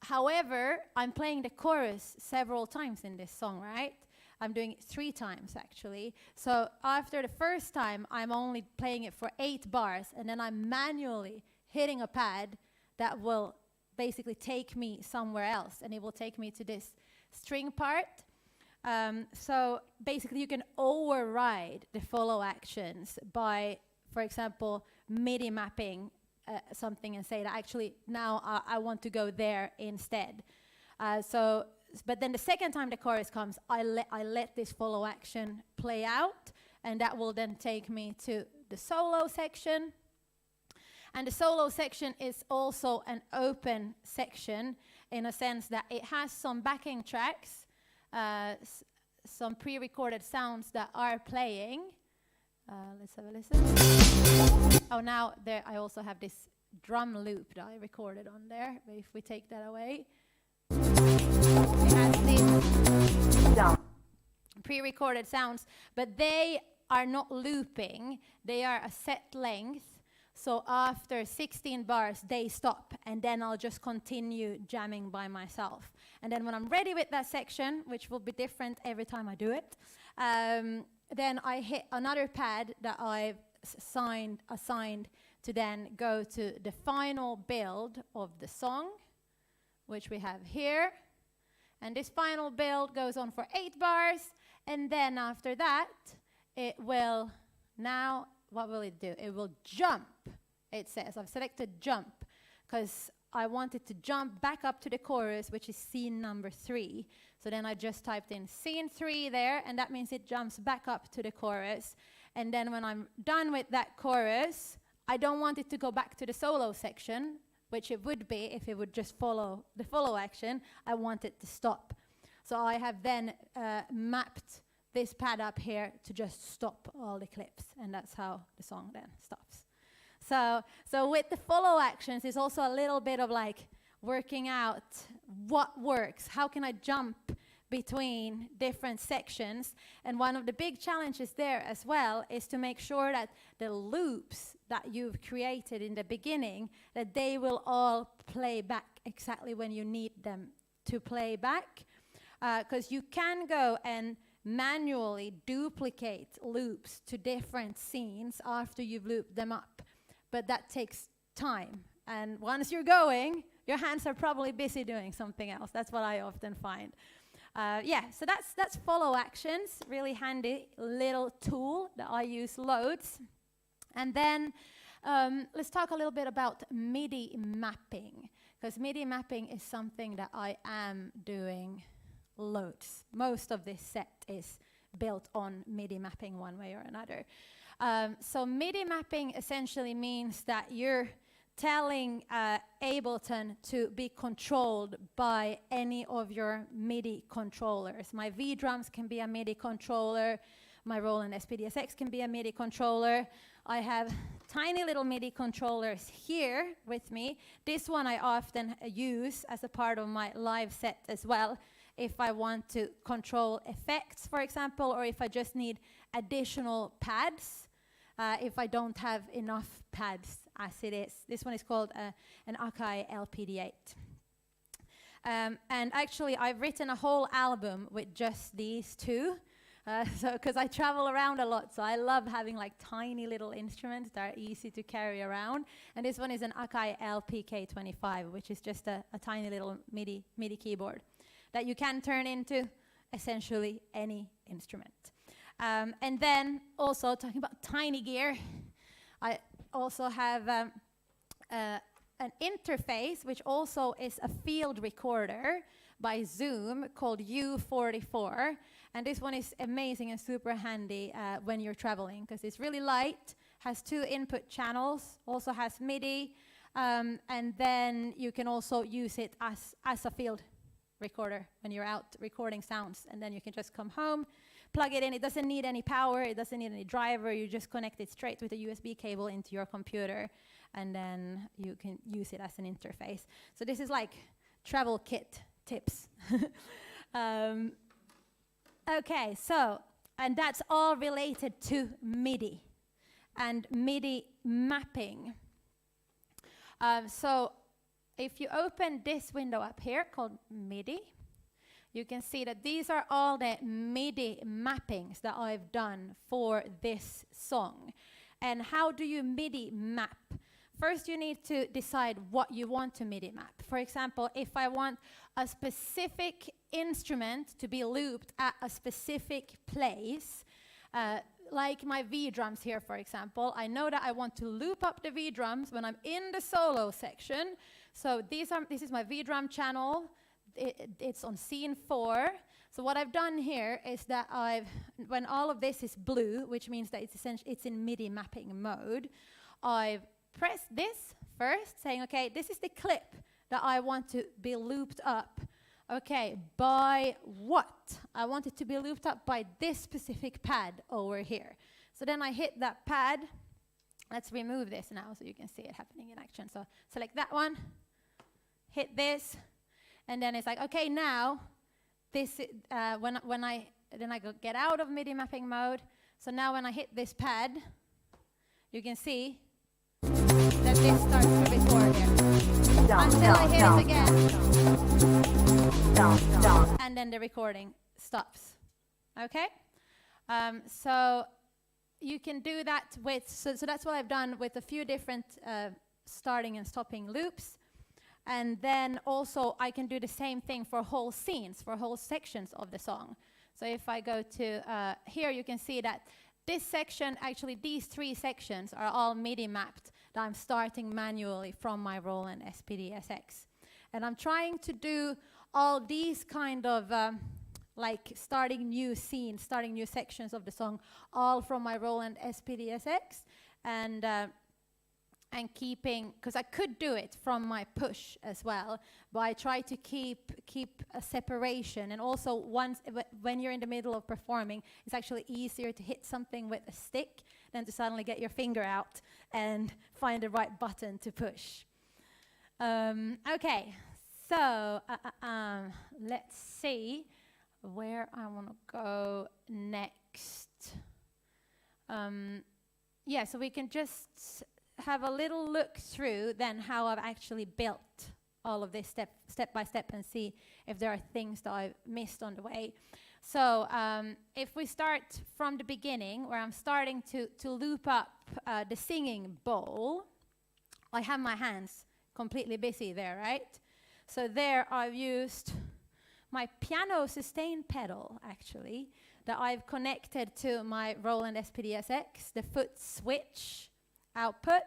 However, I'm playing the chorus several times in this song, right? I'm doing it 3 times, actually. So after the first time, I'm only playing it for 8 bars, and then I'm manually hitting a pad that will basically take me somewhere else, and it will take me to this string part. So basically you can override the follow actions by, for example, Midi mapping something and say that actually now I want to go there instead. But then the second time the chorus comes, I let this follow action play out, and that will then take me to the solo section. And the solo section is also an open section in a sense that it has some backing tracks, some pre-recorded sounds that are playing. Let's have a listen. Oh, now there I also have this drum loop that I recorded on there. But if we take that away, it has these pre-recorded sounds, but they are not looping. They are a set length. So after 16 bars, they stop, and then I'll just continue jamming by myself. And then when I'm ready with that section, which will be different every time I do it, then I hit another pad that I've assigned to then go to the final build of the song, which we have here. And this final build goes on for 8 bars, and then after that, it will now... What will it do? It will jump, it says. I've selected jump because I want it to jump back up to the chorus, which is scene number 3. So then I just typed in scene 3 there, and that means it jumps back up to the chorus. And then when I'm done with that chorus, I don't want it to go back to the solo section, which it would be if it would just follow the follow action. I want it to stop. So I have then mapped this pad up here to just stop all the clips, and that's how the song then stops. So with the follow actions, it's also a little bit of like working out what works. How can I jump between different sections? And one of the big challenges there as well is to make sure that the loops that you've created in the beginning, that they will all play back exactly when you need them to play back. Because you can go and manually duplicate loops to different scenes after you've looped them up. But that takes time. And once you're going, your hands are probably busy doing something else. That's what I often find. So that's follow actions, really handy little tool that I use loads. And then let's talk a little bit about Midi mapping, because Midi mapping is something that I am doing loads. Most of this set is built on Midi mapping one way or another. So Midi mapping essentially means that you're telling Ableton to be controlled by any of your Midi controllers. My V drums can be a Midi controller. My Roland SPDSX can be a Midi controller. I have tiny little Midi controllers here with me. This one I often use as a part of my live set as well, if I want to control effects, for example, or if I just need additional pads. If I don't have enough pads as it is. This one is called an Akai LPD8. And actually, I've written a whole album with just these two. Because I travel around a lot, so I love having like tiny little instruments that are easy to carry around. And this one is an Akai LPK25, which is just a tiny little MIDI keyboard that you can turn into essentially any instrument. And then also talking about tiny gear, I also have an interface which also is a field recorder by Zoom called U44. And this one is amazing and super handy when you're traveling, because it's really light, has 2 input channels, also has MIDI, and then you can also use it as a field recorder when you're out recording sounds, and then you can just come home, plug it in. It doesn't need any power, it doesn't need any driver, you just connect it straight with a USB cable into your computer, and then you can use it as an interface. So this is like travel kit tips. Okay, so, and that's all related to MIDI and MIDI mapping. So if you open this window up here called MIDI, you can see that these are all the MIDI mappings that I've done for this song. And how do you MIDI map? First, you need to decide what you want to MIDI map. For example, if I want a specific instrument to be looped at a specific place, like my V drums here, for example, I know that I want to loop up the V drums when I'm in the solo section. So this is my V drum channel. It's on scene 4. So what I've done here is that when all of this is blue, which means that it's in MIDI mapping mode, I've pressed this first, saying, okay, this is the clip that I want to be looped up. Okay, by what? I want it to be looped up by this specific pad over here. So then I hit that pad. Let's remove this now so you can see it happening in action. So select that one, hit this, and then it's like, okay, now this when I get out of MIDI mapping mode. So now when I hit this pad, you can see that this starts to record here. Until I hit it again. And then the recording stops. Okay? So you can do that with, so that's what I've done with a few different starting and stopping loops. And then also I can do the same thing for whole scenes, for whole sections of the song. So if I go to here, you can see that this section, actually these 3 sections are all MIDI mapped that I'm starting manually from my Roland SPDSX. And I'm trying to do all these kind of like starting new scenes, starting new sections of the song, all from my Roland SPDSX. And and keeping, because I could do it from my push as well, but I try to keep a separation. And also when you're in the middle of performing, it's actually easier to hit something with a stick than to suddenly get your finger out and find the right button to push. Okay, so let's see where I want to go next. Yeah, so we can just have a little look through then how I've actually built all of this step by step and see if there are things that I've missed on the way. So if we start from the beginning, where I'm starting to loop up the singing bowl, I have my hands completely busy there, right? So there I've used my piano sustain pedal, actually, that I've connected to my Roland SPD-SX, the foot switch output.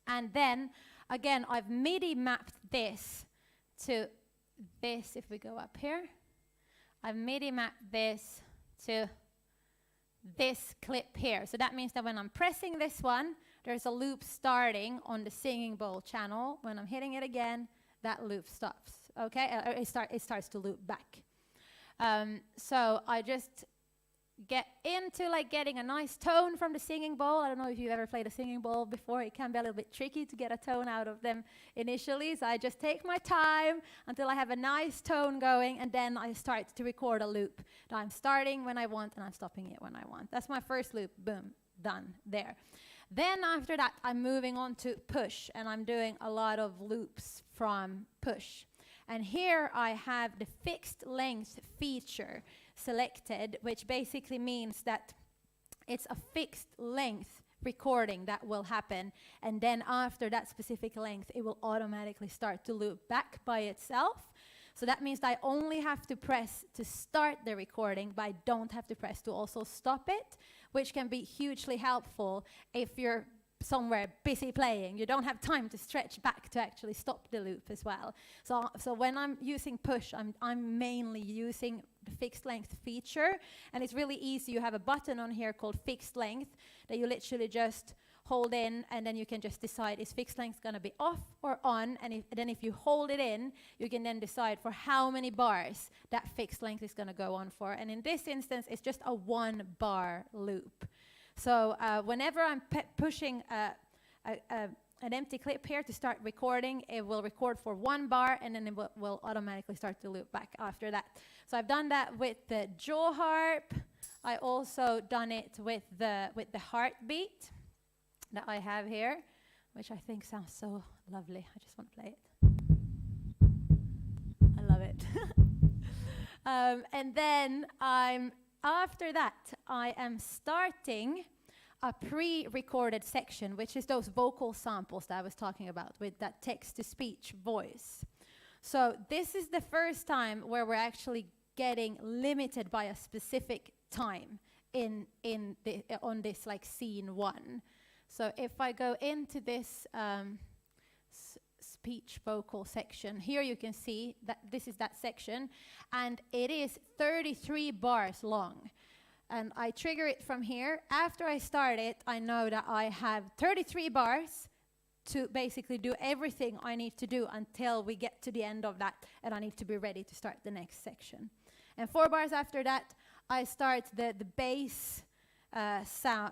And then, again, I've MIDI mapped this to this, if we go up here. I've MIDI mapped this to this clip here. So that means that when I'm pressing this one, there's a loop starting on the singing bowl channel. When I'm hitting it again, that loop stops, okay? It starts to loop back. So I just get into like getting a nice tone from the singing bowl. I don't know if you've ever played a singing bowl before. It can be a little bit tricky to get a tone out of them initially. So I just take my time until I have a nice tone going, and then I start to record a loop that I'm starting when I want and I'm stopping it when I want. That's my first loop. Boom, done there. Then after that, I'm moving on to push, and I'm doing a lot of loops from push. And here I have the fixed length feature selected, which basically means that it's a fixed length recording that will happen, and then after that specific length it will automatically start to loop back by itself. So that means that I only have to press to start the recording, but I don't have to press to also stop it, which can be hugely helpful if you're somewhere busy playing. You don't have time to stretch back to actually stop the loop as well. So when I'm using push, I'm mainly using the fixed length feature, and it's really easy. You have a button on here called fixed length that you literally just hold in, and then you can just decide, is fixed length going to be off or on, and then if you hold it in, you can then decide for how many bars that fixed length is going to go on for. And in this instance, it's just a 1 bar loop. So whenever I'm pushing an empty clip here to start recording, it will record for 1 bar, and then it will automatically start to loop back after that. So I've done that with the jaw harp. I also done it with the heartbeat that I have here, which I think sounds so lovely. I just want to play it. I love it. And then after that, I am starting a pre-recorded section, which is those vocal samples that I was talking about with that text-to-speech voice. So this is the first time where we're actually getting limited by a specific time on this like scene 1. So if I go into this speech vocal section, here you can see that this is that section, and it is 33 bars long. And I trigger it from here. After I start it, I know that I have 33 bars to basically do everything I need to do until we get to the end of that, and I need to be ready to start the next section. And 4 bars after that, I start the bass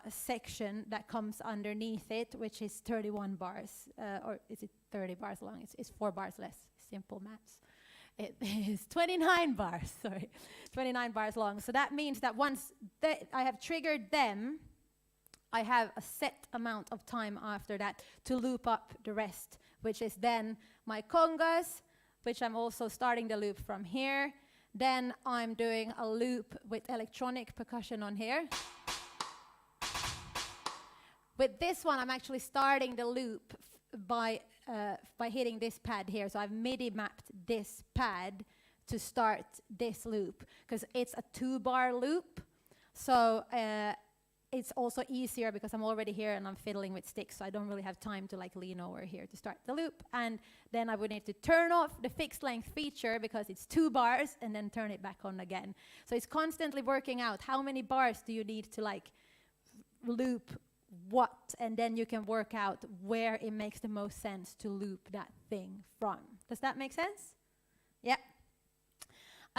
section that comes underneath it, which is 31 bars, or is it 30 bars long? It's 4 bars less, simple maths. It is 29 bars, sorry, 29 bars long. So that means that once I have triggered them, I have a set amount of time after that to loop up the rest, which is then my congas, which I'm also starting the loop from here. Then I'm doing a loop with electronic percussion on here. With this one, I'm actually starting the loop by hitting this pad here. So I've MIDI mapped this pad to start this loop, because it's a 2-bar loop. So it's also easier because I'm already here and I'm fiddling with sticks, so I don't really have time to like lean over here to start the loop. And then I would need to turn off the fixed length feature because it's 2 bars, and then turn it back on again. So it's constantly working out how many bars do you need to like loop what, and then you can work out where it makes the most sense to loop that thing from. Does that make sense? Yeah.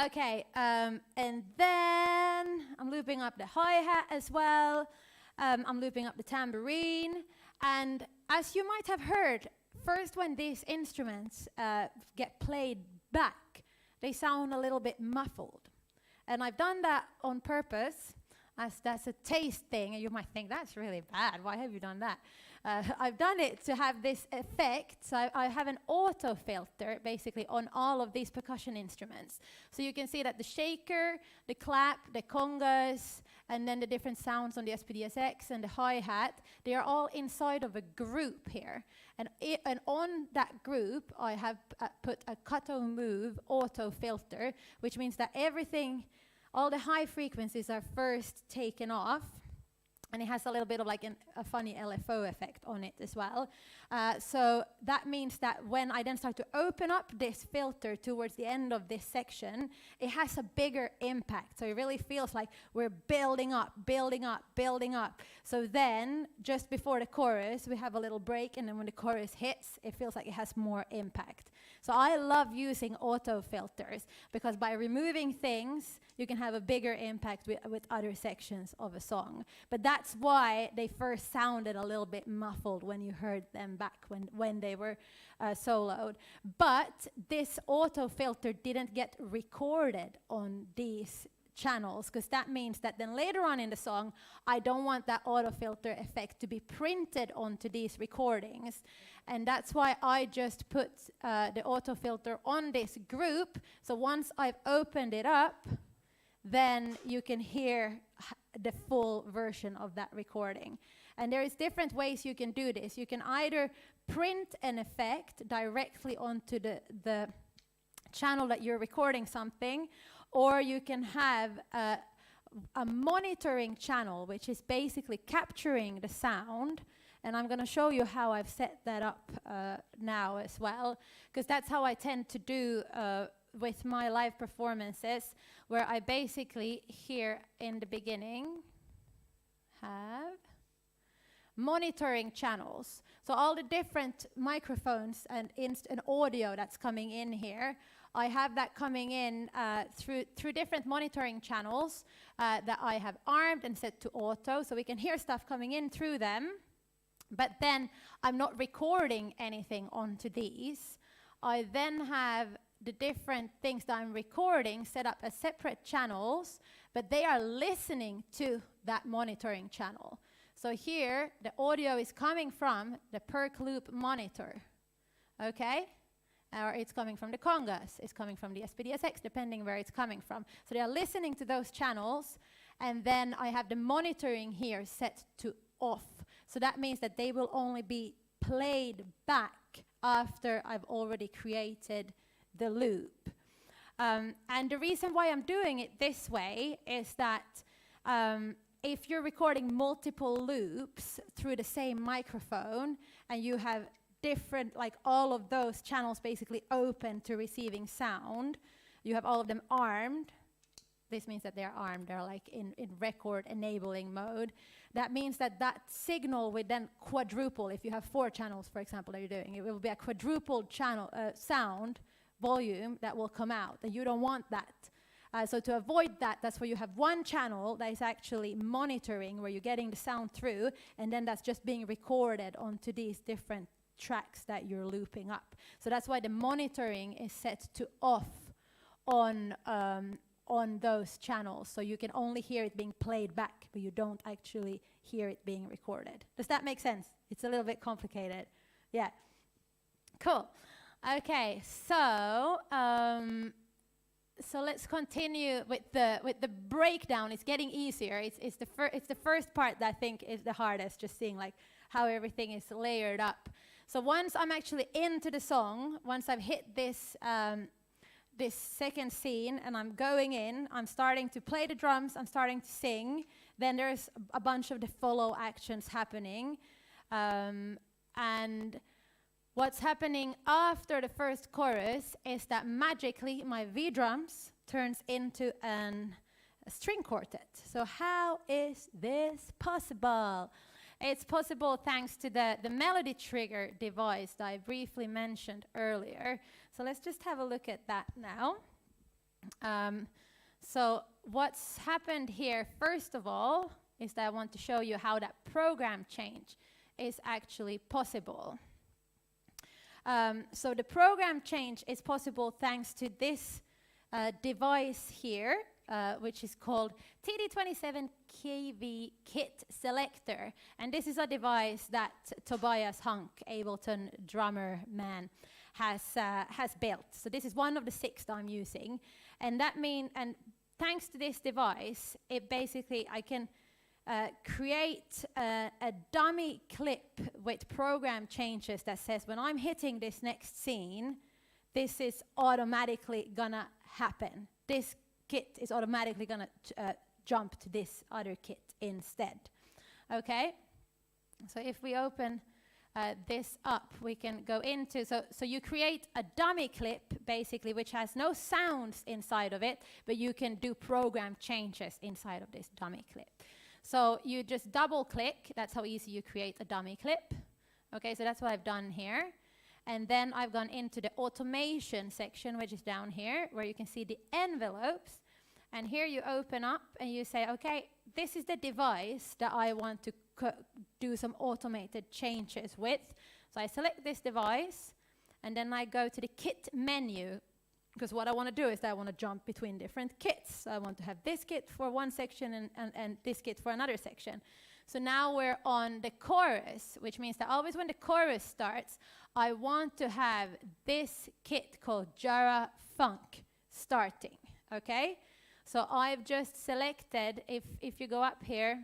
Okay, and then I'm looping up the hi-hat as well. I'm looping up the tambourine. And as you might have heard, first when these instruments get played back, they sound a little bit muffled. And I've done that on purpose, as that's a taste thing, and you might think, that's really bad, why have you done that? I've done it to have this effect, so I have an auto filter, basically, on all of these percussion instruments. So you can see that the shaker, the clap, the congas, and then the different sounds on the SPDSX and the hi-hat, they are all inside of a group here. And on that group, I have put a cut-o-move auto filter, which means that everything, all the high frequencies are first taken off, and it has a little bit of like a funny LFO effect on it as well. So that means that when I then start to open up this filter towards the end of this section, it has a bigger impact. So it really feels like we're building up, building up, building up. So then, just before the chorus, we have a little break, and then when the chorus hits, it feels like it has more impact. So I love using auto filters, because by removing things, you can have a bigger impact with other sections of a song. But that's why they first sounded a little bit muffled when you heard them back when they were soloed. But this auto filter didn't get recorded on these channels, because that means that then later on in the song, I don't want that auto filter effect to be printed onto these recordings. And that's why I just put the auto filter on this group. So once I've opened it up, then you can hear the full version of that recording. And there is different ways you can do this. You can either print an effect directly onto the channel that you're recording something, or you can have a monitoring channel, which is basically capturing the sound. And I'm going to show you how I've set that up now as well, because that's how I tend to do with my live performances, where I basically here in the beginning have monitoring channels. So all the different microphones and audio that's coming in here, I have that coming in through different monitoring channels that I have armed and set to auto, so we can hear stuff coming in through them. But then I'm not recording anything onto these. I then have the different things that I'm recording set up as separate channels, but they are listening to that monitoring channel. So here, the audio is coming from the perc loop monitor, okay? Or it's coming from the congas, it's coming from the SPDSX, depending where it's coming from. So they are listening to those channels, and then I have the monitoring here set to off. So that means that they will only be played back after I've already created the loop. And the reason why I'm doing it this way is that if you're recording multiple loops through the same microphone, and you have different, like all of those channels basically open to receiving sound, you have all of them armed. This means that they're armed, they're like in record enabling mode. That means that that signal would then quadruple. If you have 4 channels, for example, that you're doing, it will be a quadrupled channel sound volume that will come out, and you don't want that. So to avoid that, that's where you have one channel that is actually monitoring, where you're getting the sound through, and then that's just being recorded onto these different tracks that you're looping up. So that's why the monitoring is set to off on those channels, so you can only hear it being played back, but you don't actually hear it being recorded. Does that make sense? It's a little bit complicated. Yeah. Cool. Okay, so let's continue with the breakdown. It's getting easier. It's the first part that I think is the hardest, just seeing like how everything is layered up. So once I'm actually into the song, once I've hit this this second scene and I'm going in, I'm starting to play the drums, I'm starting to sing, then there's a bunch of the follow actions happening. And what's happening after the first chorus is that magically my V drums turns into a string quartet. So how is this possible? It's possible thanks to the melody trigger device that I briefly mentioned earlier. So let's just have a look at that now. So what's happened here, first of all, is that I want to show you how that program change is actually possible. So the program change is possible thanks to this device here, which is called TD27KV Kit Selector. And this is a device that Tobias Hunk, Ableton drummer man, has built. So this is one of the 6 that I'm using. And thanks to this device, it basically, I can create a dummy clip with program changes that says when I'm hitting this next scene, this is automatically gonna happen. This kit is automatically gonna jump to this other kit instead. Okay? So if we open this up, we can go into, so you create a dummy clip basically which has no sounds inside of it, but you can do program changes inside of this dummy clip. So you just double click, that's how easy you create a dummy clip. Okay, so that's what I've done here. And then I've gone into the automation section, which is down here, where you can see the envelopes. And here you open up and you say, okay, this is the device that I want to do some automated changes with. So I select this device, and then I go to the kit menu, because what I want to do is that I want to jump between different kits. So I want to have this kit for one section and this kit for another section. So now we're on the chorus, which means that always when the chorus starts, I want to have this kit called Jara Funk starting, okay? So I've just selected, if you go up here,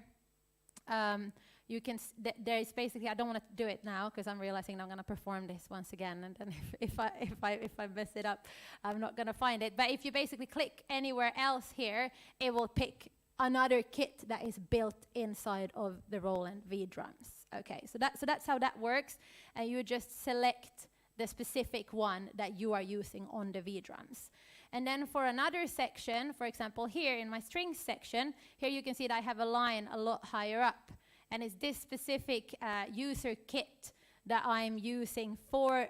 you can, there is basically, I don't want to do it now because I'm realizing I'm going to perform this once again, and then if I mess it up, I'm not going to find it. But if you basically click anywhere else here, it will pick another kit that is built inside of the Roland V drums. Okay, so that's how that works, and you just select the specific one that you are using on the V drums. And then for another section, for example, here in my strings section, here you can see that I have a line a lot higher up. And it's this specific user kit that I'm using for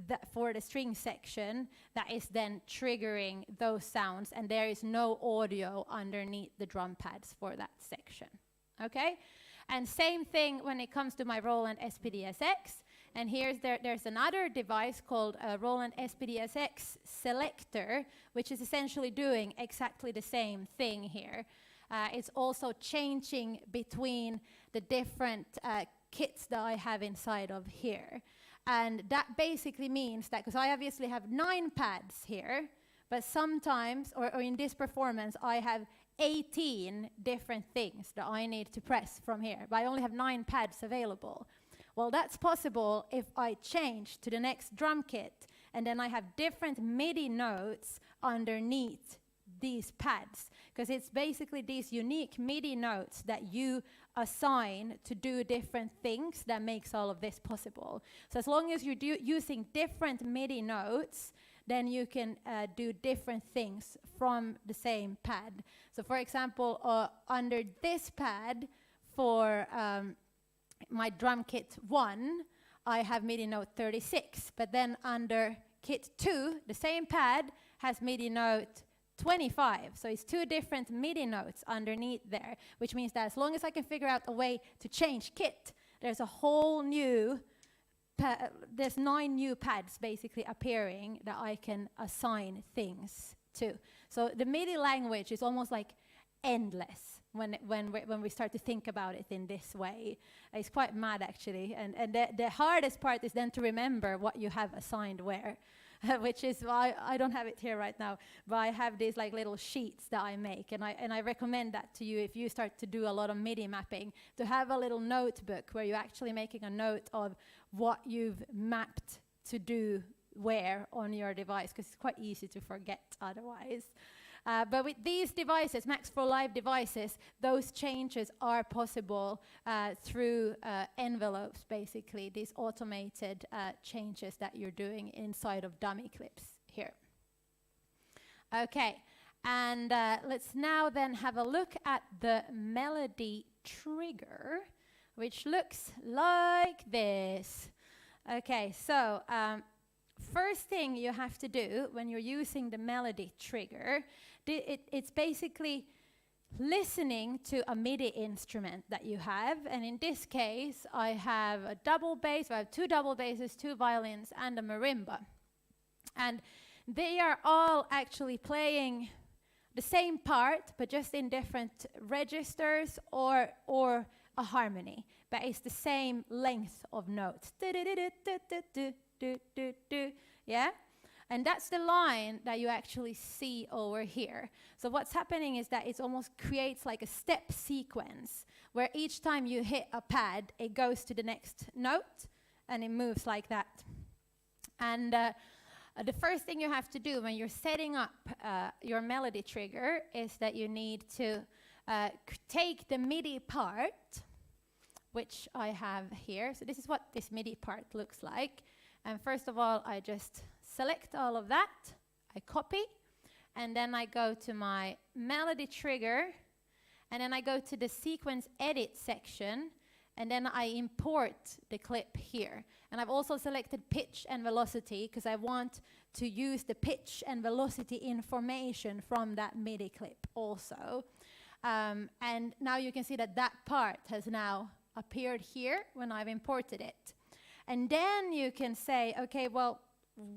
the string section that is then triggering those sounds. And there is no audio underneath the drum pads for that section. Okay? And same thing when it comes to my Roland SPDSX. And there's another device called Roland SPDSX Selector, which is essentially doing exactly the same thing here. It's also changing between the different kits that I have inside of here. And that basically means that, because I obviously have 9 pads here, but sometimes, or in this performance, I have 18 different things that I need to press from here, but I only have 9 pads available. Well, that's possible if I change to the next drum kit, and then I have different MIDI notes underneath these pads, because it's basically these unique MIDI notes that you assign to do different things that makes all of this possible. So as long as you're using different MIDI notes, then you can do different things from the same pad. So for example, under this pad for my drum kit 1, I have MIDI note 36, but then under kit 2, the same pad has MIDI note 25. So it's 2 different MIDI notes underneath there, which means that as long as I can figure out a way to change kit, there's a whole new, there's 9 new pads basically appearing that I can assign things to. So the MIDI language is almost like endless when we start to think about it in this way. It's quite mad actually, and the hardest part is then to remember what you have assigned where. Which is why I don't have it here right now, but I have these like little sheets that I make, and I recommend that to you if you start to do a lot of MIDI mapping, to have a little notebook where you're actually making a note of what you've mapped to do where on your device, because it's quite easy to forget otherwise. But with these devices, Max for Live devices, those changes are possible through envelopes, basically, these automated changes that you're doing inside of dummy clips here. Okay, and let's now then have a look at the melody trigger. which looks like this. Okay, so first thing you have to do when you're using the melody trigger, it's basically listening to a MIDI instrument that you have. And in this case, I have a double bass. I have 2 double basses, 2 violins, and a marimba. And they are all actually playing the same part, but just in different registers or a harmony. But it's the same length of notes. Yeah? And that's the line that you actually see over here. So what's happening is that it almost creates like a step sequence, where each time you hit a pad, it goes to the next note, and it moves like that. And the first thing you have to do when you're setting up your melody trigger is that you need to take the MIDI part, which I have here. So this is what this MIDI part looks like. And first of all, I just select all of that, I copy, and then I go to my melody trigger, and then I go to the sequence edit section, and then I import the clip here. And I've also selected pitch and velocity, because I want to use the pitch and velocity information from that MIDI clip also. And now you can see that that part has now appeared here when I've imported it. And then you can say, okay, well,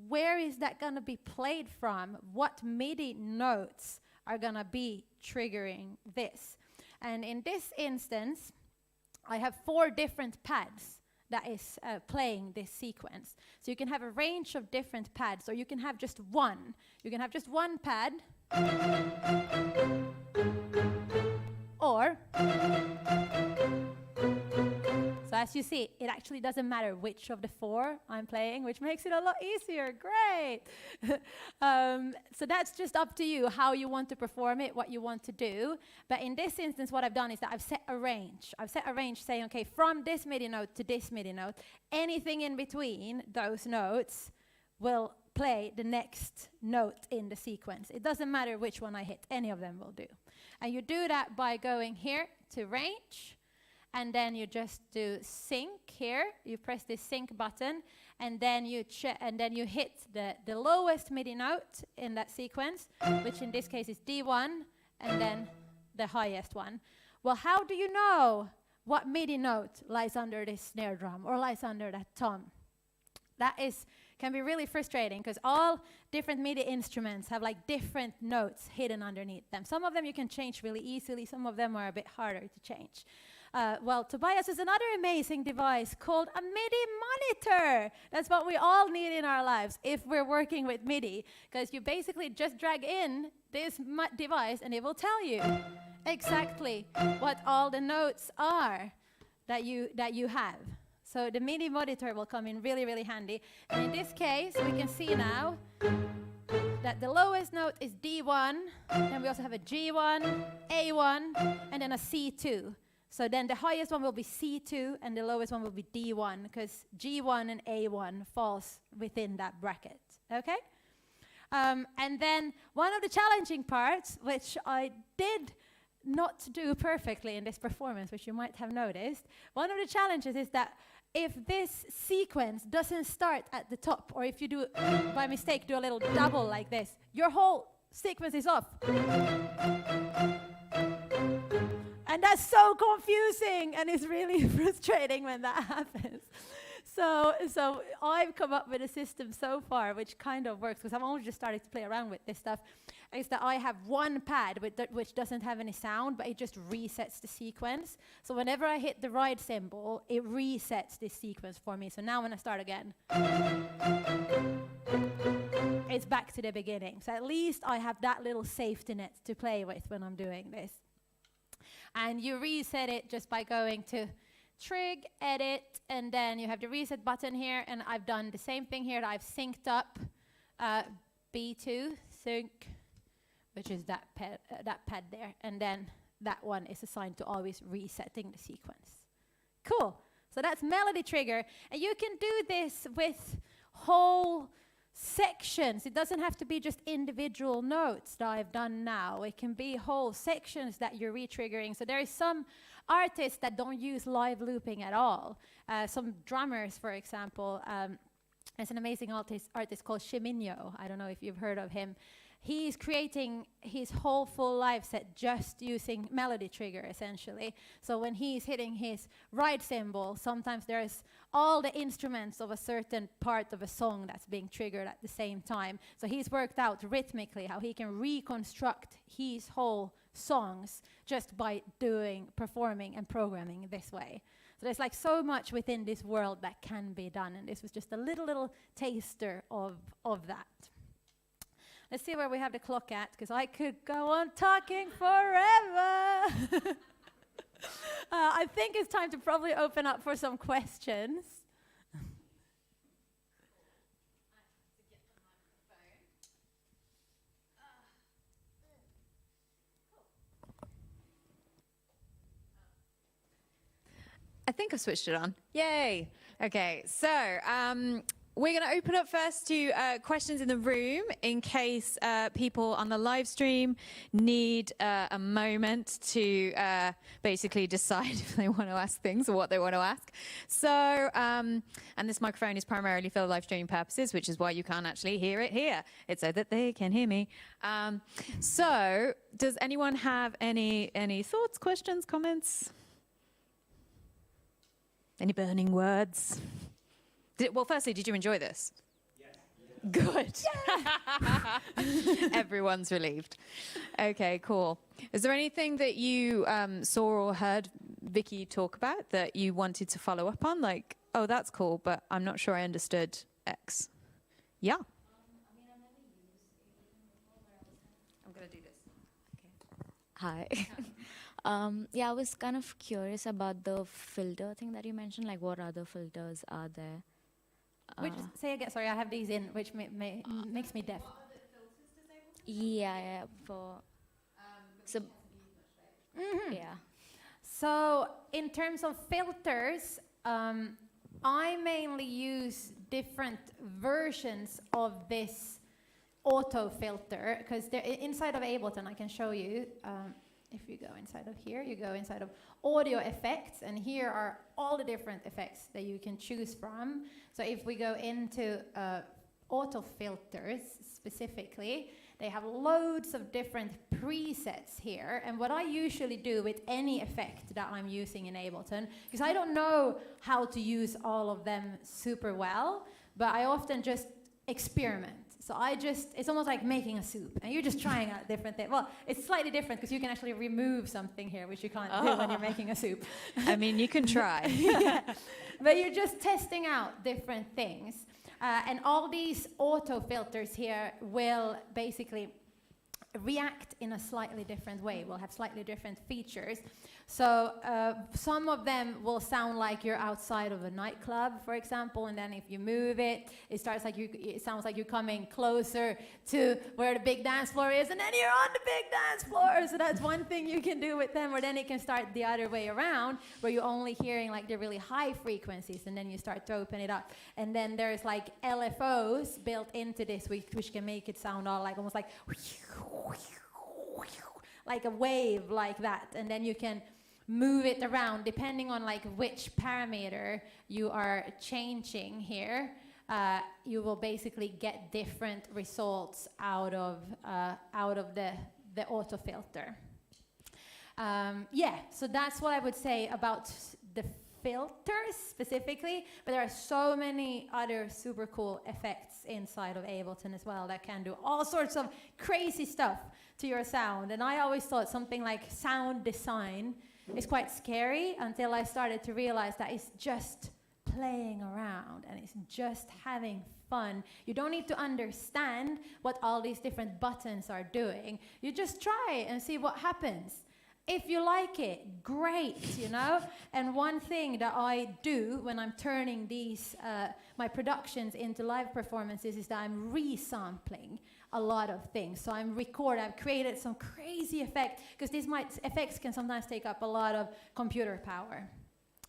where is that going to be played from? What MIDI notes are going to be triggering this? And in this instance, I have 4 different pads that is playing this sequence. So you can have a range of different pads, or you can have just one. You can have just one pad, or so as you see, it actually doesn't matter which of the 4 I'm playing, which makes it a lot easier. Great! So that's just up to you how you want to perform it, what you want to do. But in this instance, what I've done is that I've set a range. I've set a range saying, okay, from this MIDI note to this MIDI note, anything in between those notes will play the next note in the sequence. It doesn't matter which one I hit, any of them will do. And you do that by going here to range, and then you just do sync here. You press this sync button, and then you hit the lowest MIDI note in that sequence, which in this case is D1, and then the highest one. Well, how do you know what MIDI note lies under this snare drum or lies under that tom? That can be really frustrating, because all different MIDI instruments have like different notes hidden underneath them. Some of them you can change really easily, some of them are a bit harder to change. Well, Tobias has another amazing device called a MIDI monitor. That's what we all need in our lives if we're working with MIDI, because you basically just drag in this device and it will tell you exactly what all the notes are that you have. So the MIDI monitor will come in really, really handy. And in this case, we can see now that the lowest note is D1, and we also have a G1, A1, and then a C2. So then the highest one will be C2, and the lowest one will be D1, because G1 and A1 falls within that bracket, okay? And then one of the challenging parts, which I did not do perfectly in this performance, which you might have noticed, one of the challenges is that if this sequence doesn't start at the top, or if you do, by mistake, do a little double like this, your whole sequence is off. And that's so confusing, and it's really frustrating when that happens. So I've come up with a system so far which kind of works, because I'm only just starting to play around with this stuff, is that I have one pad which doesn't have any sound, but it just resets the sequence. So whenever I hit the right symbol, it resets this sequence for me. So now when I start again, it's back to the beginning. So at least I have that little safety net to play with when I'm doing this. And you reset it just by going to Trig, Edit, and then you have the reset button here, and I've done the same thing here. I've synced up B2, sync, which is that pad there, and then that one is assigned to always resetting the sequence. Cool. So that's melody trigger, and you can do this with whole sections. It doesn't have to be just individual notes that I've done now. It can be whole sections that you're re-triggering. So there is some artists that don't use live looping at all. Some drummers, for example, there's an amazing artist called Shiminyo. I don't know if you've heard of him. He's creating his whole full live set just using melody trigger, essentially. So when he's hitting his right cymbal, sometimes there's all the instruments of a certain part of a song that's being triggered at the same time. So he's worked out rhythmically how he can reconstruct his whole songs just by performing and programming this way. So there's like so much within this world that can be done, and this was just a little taster of that. Let's see where we have the clock at, because I could go on talking forever. I think it's time to probably open up for some questions. I think I've switched it on. Yay. Okay, so we're going to open up first to questions in the room in case people on the live stream need a moment to basically decide if they want to ask things or what they want to ask. So, and this microphone is primarily for live streaming purposes, which is why you can't actually hear it here. It's so that they can hear me. So, does anyone have any thoughts, questions, comments? Any burning words? Well, firstly, did you enjoy this? Yes. Good. Everyone's relieved. Okay, cool. Is there anything that you saw or heard Vicky talk about that you wanted to follow up on? Like, oh, that's cool, but I'm not sure I understood X. Yeah. I'm going to do this. Okay. Hi. Yeah, I was kind of curious about the filter thing that you mentioned. Like, what other filters are there? Say again, sorry, I have these in, which makes me deaf. Yeah, for... So, yeah. So, in terms of filters, I mainly use different versions of this auto filter, because inside of Ableton, I can show you, if you go inside of here, you go inside of audio effects, and here are all the different effects that you can choose from. So if we go into auto filters specifically, they have loads of different presets here. And what I usually do with any effect that I'm using in Ableton, because I don't know how to use all of them super well, but I often just experiment. So it's almost like making a soup, and you're just trying out different things. Well, it's slightly different because you can actually remove something here, which you can't do when you're making a soup. I mean, you can try. Yeah. But you're just testing out different things. And all these auto filters here will basically react in a slightly different way, will have slightly different features. So some of them will sound like you're outside of a nightclub, for example, and then if you move it, it sounds like you're coming closer to where the big dance floor is, and then you're on the big dance floor. So that's one thing you can do with them, or then it can start the other way around, where you're only hearing like the really high frequencies, and then you start to open it up. And then there's like LFOs built into this, which can make it sound all like almost like a wave like that, and then you can move it around depending on like which parameter you are changing here. You will basically get different results out of the auto filter. Yeah, so that's what I would say about the filters specifically, but there are so many other super cool effects inside of Ableton as well that can do all sorts of crazy stuff to your sound. And I always thought something like sound design is quite scary until I started to realize that it's just playing around and it's just having fun. You don't need to understand what all these different buttons are doing. You just try and see what happens. If you like it, great, you know? And one thing that I do when I'm turning these, my productions into live performances is that I'm resampling a lot of things. So I've created some crazy effect, because these effects can sometimes take up a lot of computer power.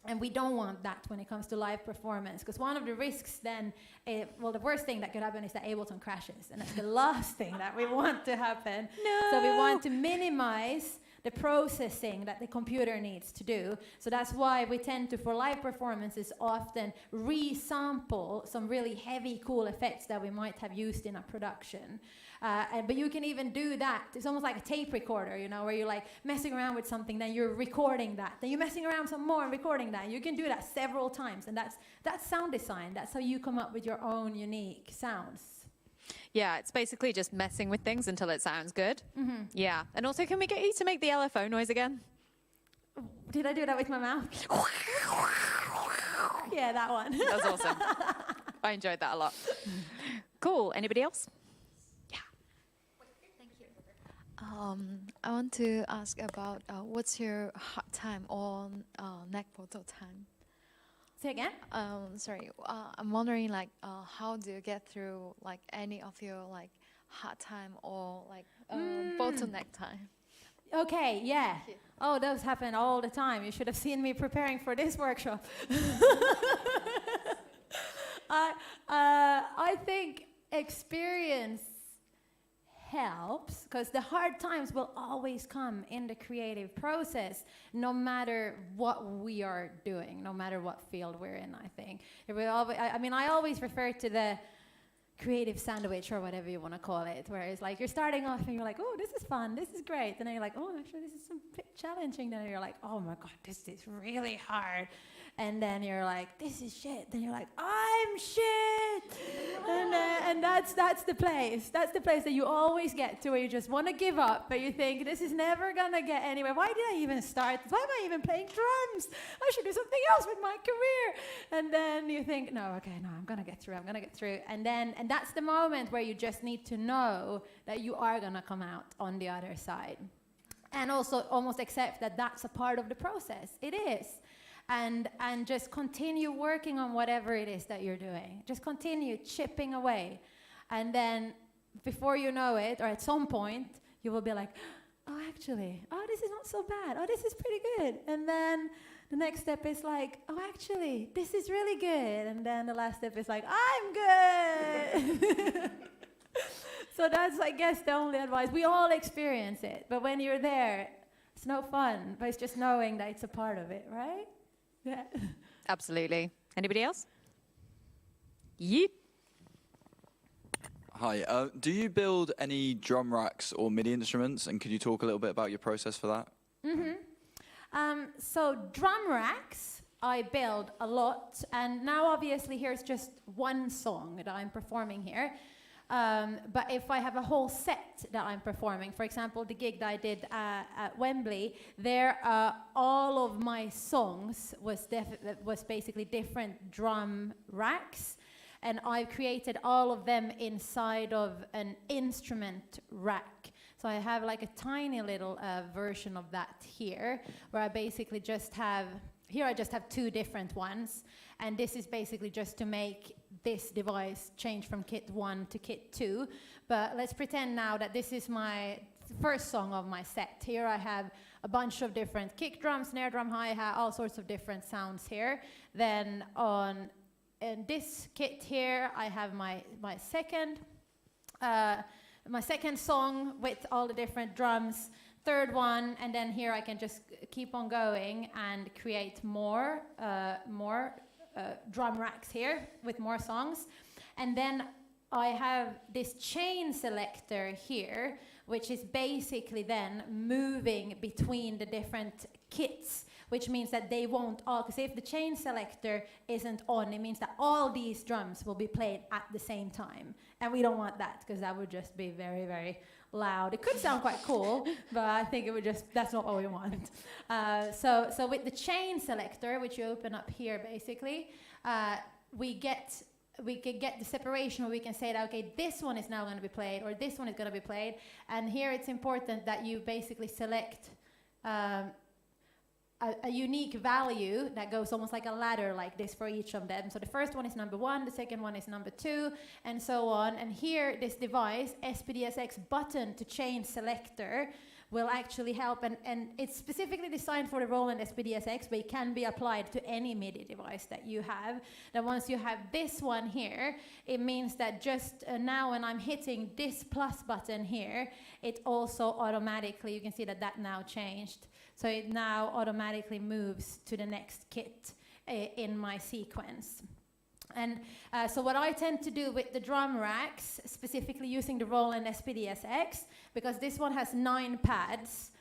And we don't want that when it comes to live performance, because one of the risks then, the worst thing that could happen is that Ableton crashes, and that's the last thing that we want to happen. No. So we want to minimize the processing that the computer needs to do. So that's why we tend to, for live performances, often resample some really heavy, cool effects that we might have used in a production. But you can even do that. It's almost like a tape recorder, you know, where you're like messing around with something, then you're recording that, then you're messing around some more and recording that. You can do that several times, and that's sound design. That's how you come up with your own unique sounds. Yeah, it's basically just messing with things until it sounds good. Yeah, and also, can we get you to make the LFO noise again? Did I do that with my mouth? Yeah, that one. That was awesome. I enjoyed that a lot. Cool. Anybody else? I want to ask about what's your hard time or neck photo time? Say again? Sorry, I'm wondering like how do you get through like any of your like hard time or like bottleneck time? Okay, yeah. Oh, those happen all the time. You should have seen me preparing for this workshop. I think experience helps, because the hard times will always come in the creative process, no matter what we are doing, no matter what field we're in, I think. It will always, I mean, I always refer to the creative sandwich, or whatever you want to call it, where it's like you're starting off and you're like, oh, this is fun, this is great. And then you're like, oh, actually, this is a bit challenging. Then you're like, oh my God, this is really hard. And then you're like, this is shit. Then you're like, I'm shit. And that's the place. That's the place that you always get to, where you just want to give up, but you think, this is never going to get anywhere. Why did I even start? Why am I even playing drums? I should do something else with my career. And then you think, no, okay, no, I'm going to get through. And that's the moment where you just need to know that you are going to come out on the other side. And also almost accept that that's a part of the process. It is. And just continue working on whatever it is that you're doing. Just continue chipping away. And then before you know it, or at some point, you will be like, oh, actually, oh, this is not so bad. Oh, this is pretty good. And then the next step is like, oh, actually, this is really good. And then the last step is like, I'm good. So that's, I guess, the only advice. We all experience it. But when you're there, it's no fun. But it's just knowing that it's a part of it, right? Yeah. Absolutely. Anybody else? Yeet. Hi. Do you build any drum racks or MIDI instruments? And could you talk a little bit about your process for that? So drum racks, I build a lot. And now, obviously, here's just one song that I'm performing here. But if I have a whole set that I'm performing, for example, the gig that I did at Wembley, there all of my songs was basically different drum racks, and I've created all of them inside of an instrument rack. So I have like a tiny little version of that here, where I basically just have, here I just have two different ones, and this is basically just to make this device change from kit 1 to kit 2. But let's pretend now that this is my first song of my set. Here I have a bunch of different kick drum, snare drum, hi-hat, all sorts of different sounds here. Then in this kit here, I have my second song with all the different drums, third one, and then here I can just keep on going and create more drum racks here with more songs. And then I have this chain selector here, which is basically then moving between the different kits, which means that they won't all, because if the chain selector isn't on, it means that all these drums will be played at the same time. And we don't want that, because that would just be very, very loud. It could sound quite cool, but I think it would just, that's not what we want. So with the chain selector, which you open up here basically, we can get the separation where we can say that, okay, this one is now going to be played, or this one is going to be played. And here it's important that you basically select a unique value that goes almost like a ladder like this for each of them. So the first one is number 1, the second one is number 2, and so on. And here, this device, SPDSX button to chain selector, will actually help. And it's specifically designed for the Roland SPDSX, but it can be applied to any MIDI device that you have. Then once you have this one here, it means that just now when I'm hitting this plus button here, it also automatically, you can see that now changed. So it now automatically moves to the next kit in my sequence. And so what I tend to do with the drum racks, specifically using the Roland SPDSX, because this one has 9 pads,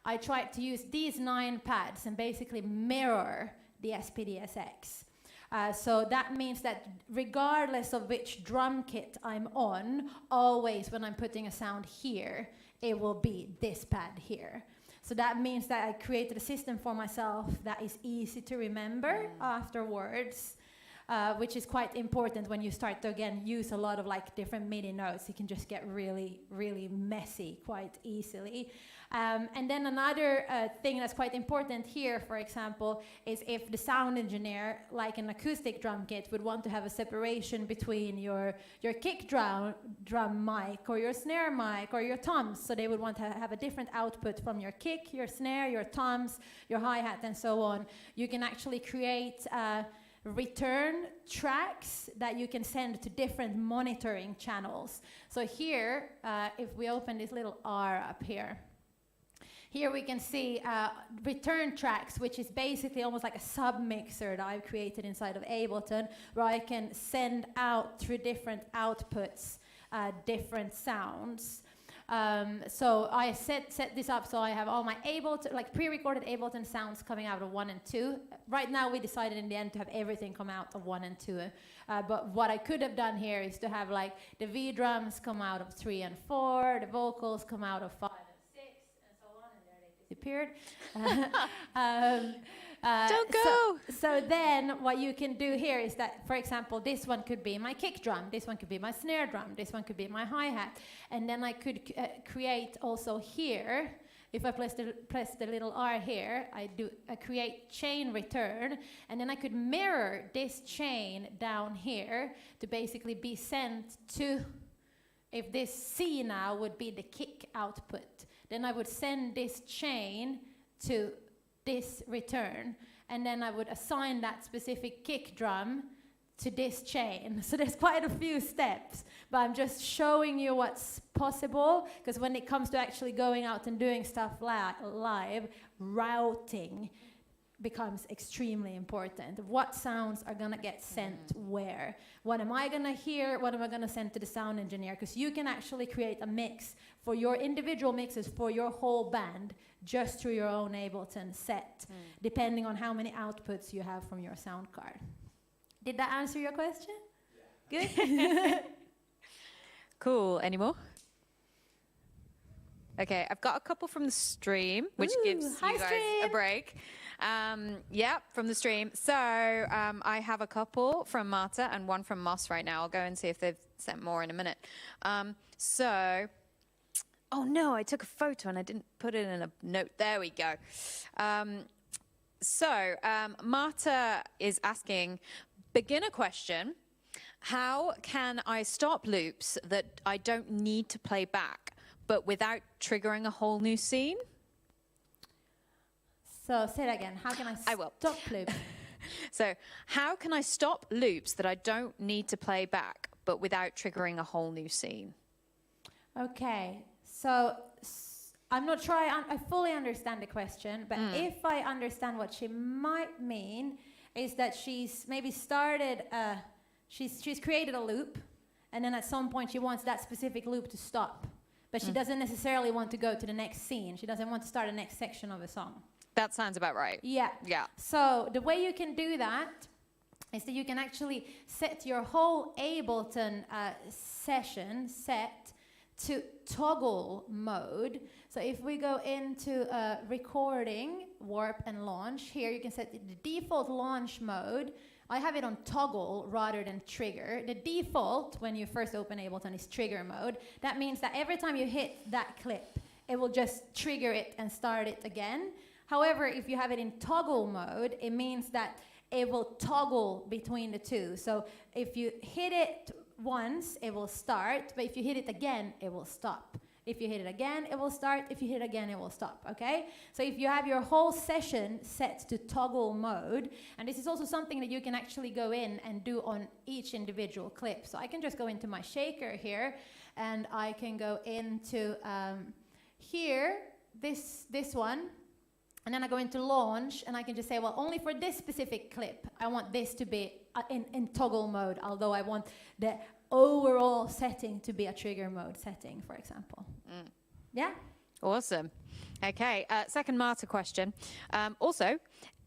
I try to use these 9 pads and basically mirror the SPDSX. So that means that regardless of which drum kit I'm on, always when I'm putting a sound here, it will be this pad here. So that means that I created a system for myself that is easy to remember afterwards, which is quite important when you start to, again, use a lot of like different MIDI notes. It can just get really, really messy quite easily. And then another thing that's quite important here, for example, is if the sound engineer, like an acoustic drum kit, would want to have a separation between your kick drum mic or your snare mic or your toms. So they would want to have a different output from your kick, your snare, your toms, your hi-hat, and so on. You can actually create return tracks that you can send to different monitoring channels. So here, if we open this little R up here, here we can see return tracks, which is basically almost like a sub-mixer that I've created inside of Ableton, where I can send out through different outputs different sounds. So I set this up so I have all my Ableton, like pre-recorded Ableton sounds coming out of 1 and 2. Right now we decided in the end to have everything come out of 1 and 2. But what I could have done here is to have like the V drums come out of 3 and 4, the vocals come out of 5 and 6, and so on, and there they disappeared. Don't go! So then what you can do here is that, for example, this one could be my kick drum, this one could be my snare drum, this one could be my hi-hat, and then I could create also here, if I press the little R here, I create chain return, and then I could mirror this chain down here to basically be sent to, if this C now would be the kick output, then I would send this chain to this return, and then I would assign that specific kick drum to this chain. So there's quite a few steps, but I'm just showing you what's possible, because when it comes to actually going out and doing stuff live, routing becomes extremely important. What sounds are gonna get sent where? What am I gonna hear? What am I gonna send to the sound engineer? Because you can actually create a mix for your individual mixes for your whole band just through your own Ableton set, depending on how many outputs you have from your sound card. Did that answer your question? Yeah. Good? Cool. Any more? Okay, I've got a couple from the stream, which gives you guys a break. Yeah, from the stream. So I have a couple from Marta and one from Moss right now. I'll go and see if they've sent more in a minute. Oh no, I took a photo and I didn't put it in a note. There we go. Marta is asking, beginner question, how can I stop loops that I don't need to play back, but without triggering a whole new scene? So say that again. How can I stop loops? So how can I stop loops that I don't need to play back, but without triggering a whole new scene? Okay. So I'm not sure I fully understand the question, but if I understand what she might mean is that she's maybe started, she's created a loop, and then at some point she wants that specific loop to stop, but she doesn't necessarily want to go to the next scene. She doesn't want to start the next section of a song. That sounds about right. Yeah. Yeah. So the way you can do that is that you can actually set your whole Ableton session set to toggle mode. So if we go into recording, warp and launch, here you can set the default launch mode. I have it on toggle rather than trigger. The default, when you first open Ableton, is trigger mode. That means that every time you hit that clip, it will just trigger it and start it again. However, if you have it in toggle mode, it means that it will toggle between the two. So if you hit it once, it will start, but if you hit it again, it will stop. If you hit it again, it will start. If you hit it again, it will stop, okay? So if you have your whole session set to toggle mode, and this is also something that you can actually go in and do on each individual clip. So I can just go into my shaker here, and I can go into here, this one, and then I go into launch, and I can just say, well, only for this specific clip, I want this to be in toggle mode, although I want the overall setting to be a trigger mode setting, for example. Yeah? Awesome. Okay, second Marta question. Also,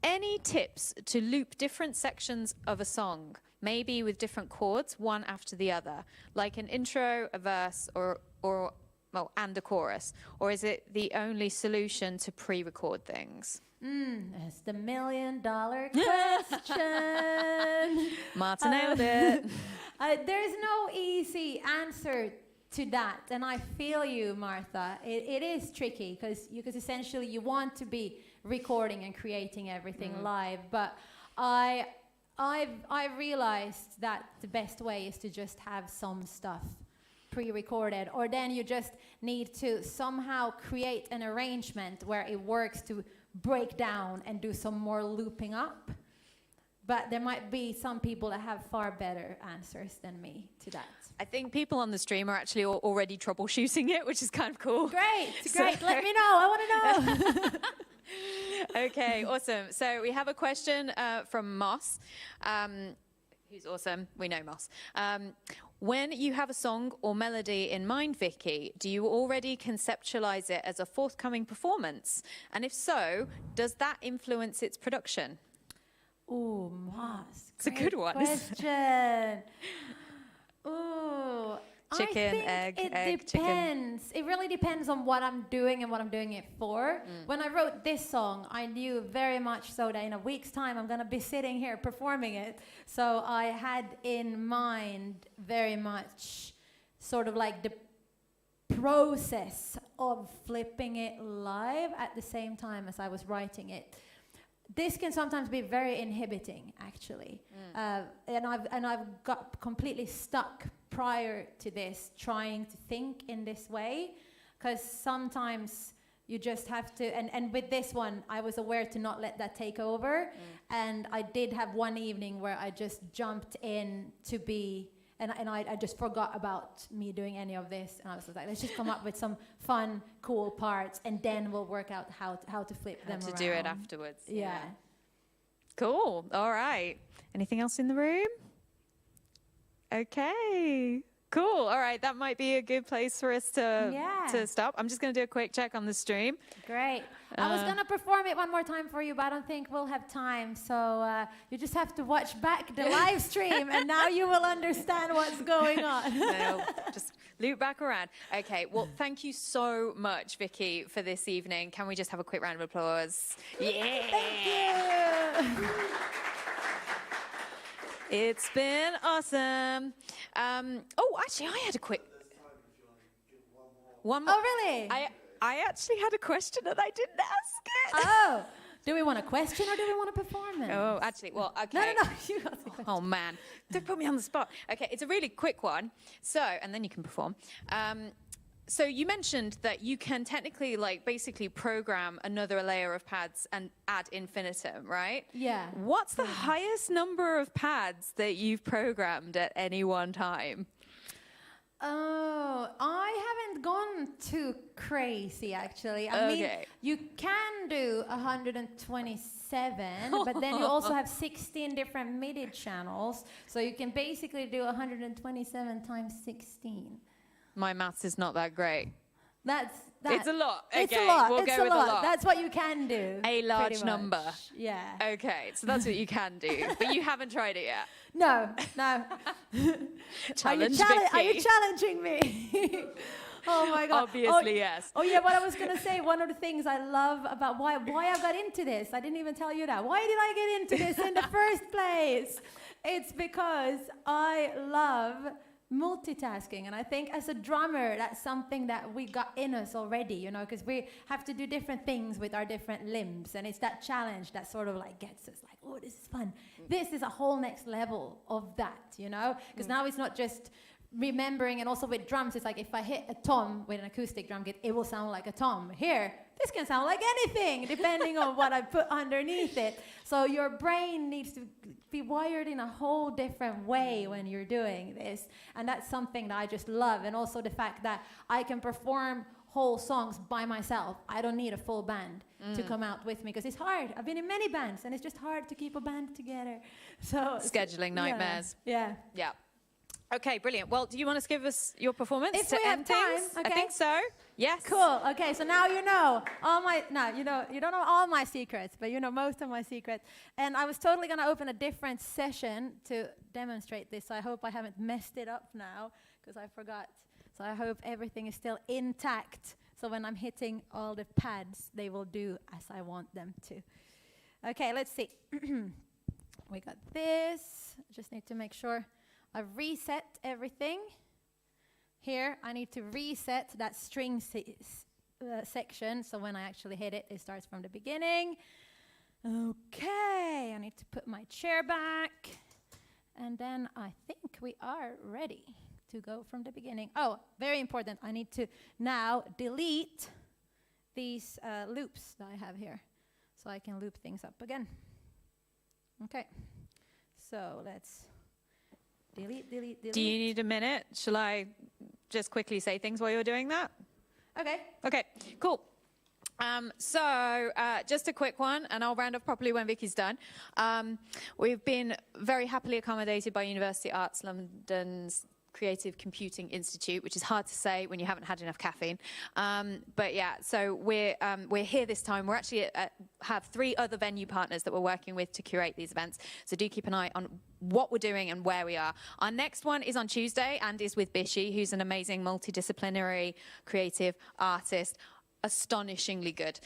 any tips to loop different sections of a song, maybe with different chords, one after the other, like an intro, a verse, and a chorus? Or is it the only solution to pre-record things? That's the $1 million question. Marta nailed it. There's no easy answer to that, and I feel you, Martha. It is tricky because essentially you want to be recording and creating everything live, but I've realized that the best way is to just have some stuff pre-recorded, or then you just need to somehow create an arrangement where it works to break down and do some more looping up. But there might be some people that have far better answers than me to that. I think people on the stream are actually already troubleshooting it, which is kind of cool. Great. Let me know. I want to know. Okay, awesome. So we have a question from Moss, who's awesome. We know Moss. When you have a song or melody in mind, Vicky, do you already conceptualize it as a forthcoming performance? And if so, does that influence its production? Ooh, Moss. It's a good one. Question. Ooh. Chicken, I think egg, it depends. It really depends on what I'm doing and what I'm doing it for. When I wrote this song, I knew very much so that in a week's time I'm going to be sitting here performing it. So I had in mind very much sort of like the process of flipping it live at the same time as I was writing it. This can sometimes be very inhibiting, actually. And I've got completely stuck prior to this trying to think in this way, because sometimes you just have to, and with this one, I was aware to not let that take over. And I did have one evening where I just jumped in to be, and I just forgot about me doing any of this. And I was like, let's just come up with some fun, cool parts, and then we'll work out how to flip them around. To do it afterwards. Yeah. Cool. All right. Anything else in the room? Okay. Cool. All right. That might be a good place for us to stop. I'm just going to do a quick check on the stream. Great. I was going to perform it one more time for you, but I don't think we'll have time. So you just have to watch back the live stream, and now you will understand what's going on. No, just loop back around. Okay. Well, thank you so much, Vicky, for this evening. Can we just have a quick round of applause? Yeah. Thank you. It's been awesome. Actually, I had a quick... One more. Oh, really? I actually had a question and I didn't ask it. Oh. Do we want a question or do we want a performance? Oh, actually, well, okay. No. You got the question. Oh, man. Don't put me on the spot. Okay, it's a really quick one. So, and then you can perform. So you mentioned that you can technically, basically program another layer of pads and ad infinitum, right? Yeah. What's the highest number of pads that you've programmed at any one time? Oh, I haven't gone too crazy, actually. I mean, you can do 127, but then you also have 16 different MIDI channels. So you can basically do 127 times 16. My maths is not that great. It's a lot. Okay, it's a lot. We'll go with a lot. That's what you can do. A large number. Yeah. Okay, so that's what you can do, but you haven't tried it yet. No. Challenge Are you challenging me? Oh my God. Obviously, yes. Oh yeah, what I was gonna say, one of the things I love about why I got into this, I didn't even tell you that. Why did I get into this in the first place? It's because I love multitasking, and I think as a drummer that's something that we got in us already, because we have to do different things with our different limbs, and it's that challenge that sort of gets us oh, this is fun. This is a whole next level of that, because now it's not just remembering, and also with drums, it's like if I hit a tom with an acoustic drum kit, it will sound like a tom. Here, this can sound like anything, depending on what I put underneath it. So your brain needs to be wired in a whole different way when you're doing this. And that's something that I just love. And also the fact that I can perform whole songs by myself. I don't need a full band to come out with me, because it's hard. I've been in many bands, and it's just hard to keep a band together. So Scheduling nightmares. Yeah. Yeah. Okay, brilliant. Well, do you want to give us your performance If to we have end time, things? okay. I think so. Yes. Cool. Okay, so now you know all my, no, you don't know all my secrets, but you know most of my secrets. And I was totally going to open a different session to demonstrate this, so I hope I haven't messed it up now, because I forgot. So I hope everything is still intact, so when I'm hitting all the pads, they will do as I want them to. Okay, let's see. We got this. Just need to make sure I've reset everything. Here, I need to reset that string section, so when I actually hit it, it starts from the beginning. Okay, I need to put my chair back, and then I think we are ready to go from the beginning. Oh, very important, I need to now delete these loops that I have here, so I can loop things up again. Okay, so let's delete. Do you need a minute? Shall I just quickly say things while you're doing that? Okay. Okay, cool. So just a quick one, and I'll round off properly when Vicky's done. We've been very happily accommodated by University Arts London's Creative Computing Institute, which is hard to say when you haven't had enough caffeine. But yeah, so we're here this time. We're actually have 3 other venue partners that we're working with to curate these events. So do keep an eye on what we're doing and where we are. Our next one is on Tuesday and is with Bishi, who's an amazing multidisciplinary creative artist. Astonishingly good.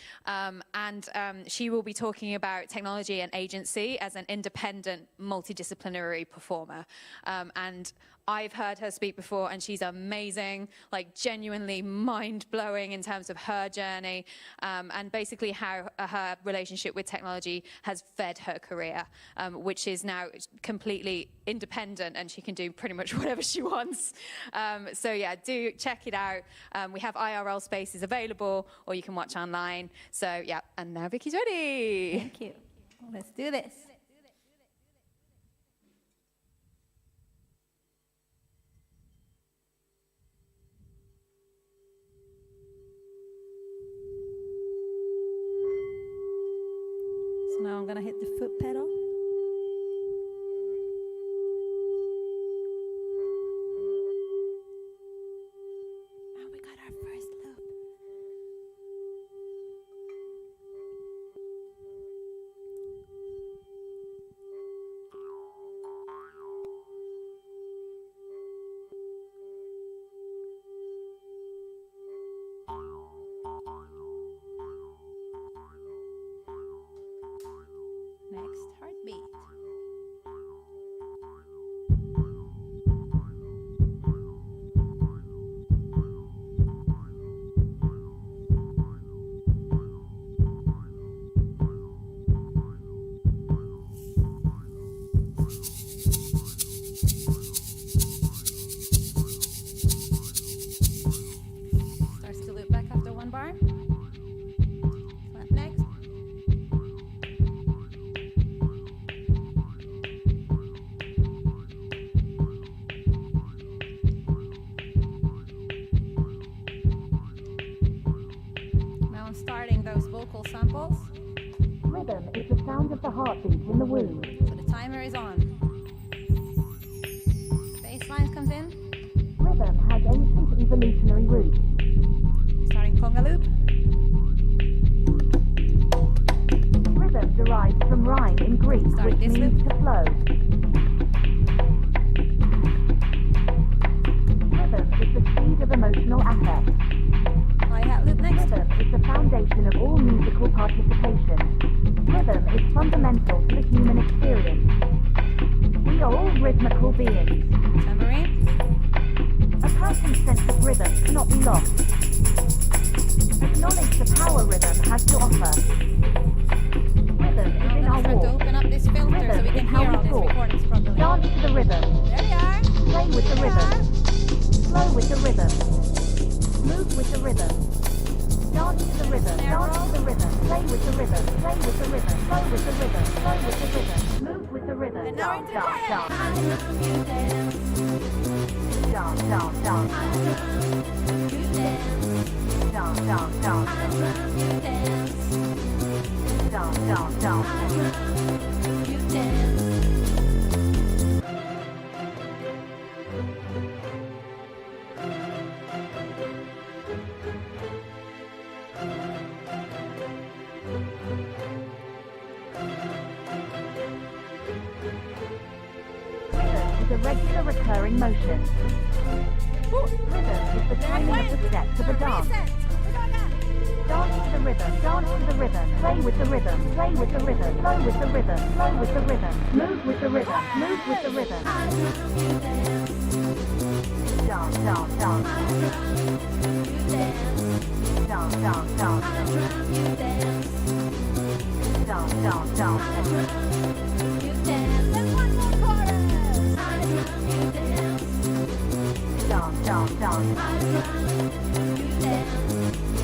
She will be talking about technology and agency as an independent, multidisciplinary performer. And I've heard her speak before, and she's amazing, like genuinely mind-blowing in terms of her journey, and basically how her relationship with technology has fed her career, which is now completely independent, and she can do pretty much whatever she wants. So yeah, do check it out. We have IRL spaces available, or you can watch online. So yeah, and now Vicky's ready. Thank you. Let's do this. So now I'm going to hit the foot pedal. Oh, we got our first loop. Next heartbeat. Starts to loop back after 1 bar. Slap next. Now I'm starting those vocal samples. Rhythm is the sound of the heartbeat in the womb. So the timer is on. Bass lines comes in. Rhythm has ancient evolutionary roots. Starting conga loop. Rhythm derives from rhyme in Greek, Starting which this means loop. to flow. Rhythm is the speed of emotional affect. Hi-hat loop next. Rhythm is the foundation of all musical participation. Rhythm is fundamental to the human experience. We are all rhythmical beings. Tambourine. A person's sense of rhythm cannot be lost. Acknowledge the power rhythm has to offer. Rhythm Now is I'm in gonna our start to walk. open up this filter so we Rhythm can is how hear we all these talk. recordings properly. Dance to the rhythm. There we are. Play with the There we rhythm. are. rhythm. Move with the rhythm. Dance to the rhythm. Dance to the rhythm. Play with the rhythm. Play with the rhythm. Flow with the rhythm. Flow with the rhythm. Move with the rhythm. And now Dance, into the dance, dance. dance. Dance, dance, dance. Dance, dance, dance. Dance, dance, dance. You dance. A regular recurring motion. Rhythm is the timing of the steps of a dance. Dance to the rhythm, dance to the rhythm, play with the rhythm, play with the rhythm, flow with the rhythm, flow with the rhythm, move with the rhythm, move with the rhythm. Dance, dance, dance. Dance, dance, dance. Dance, dance, dance. And one more chorus. Dance, dance, dance.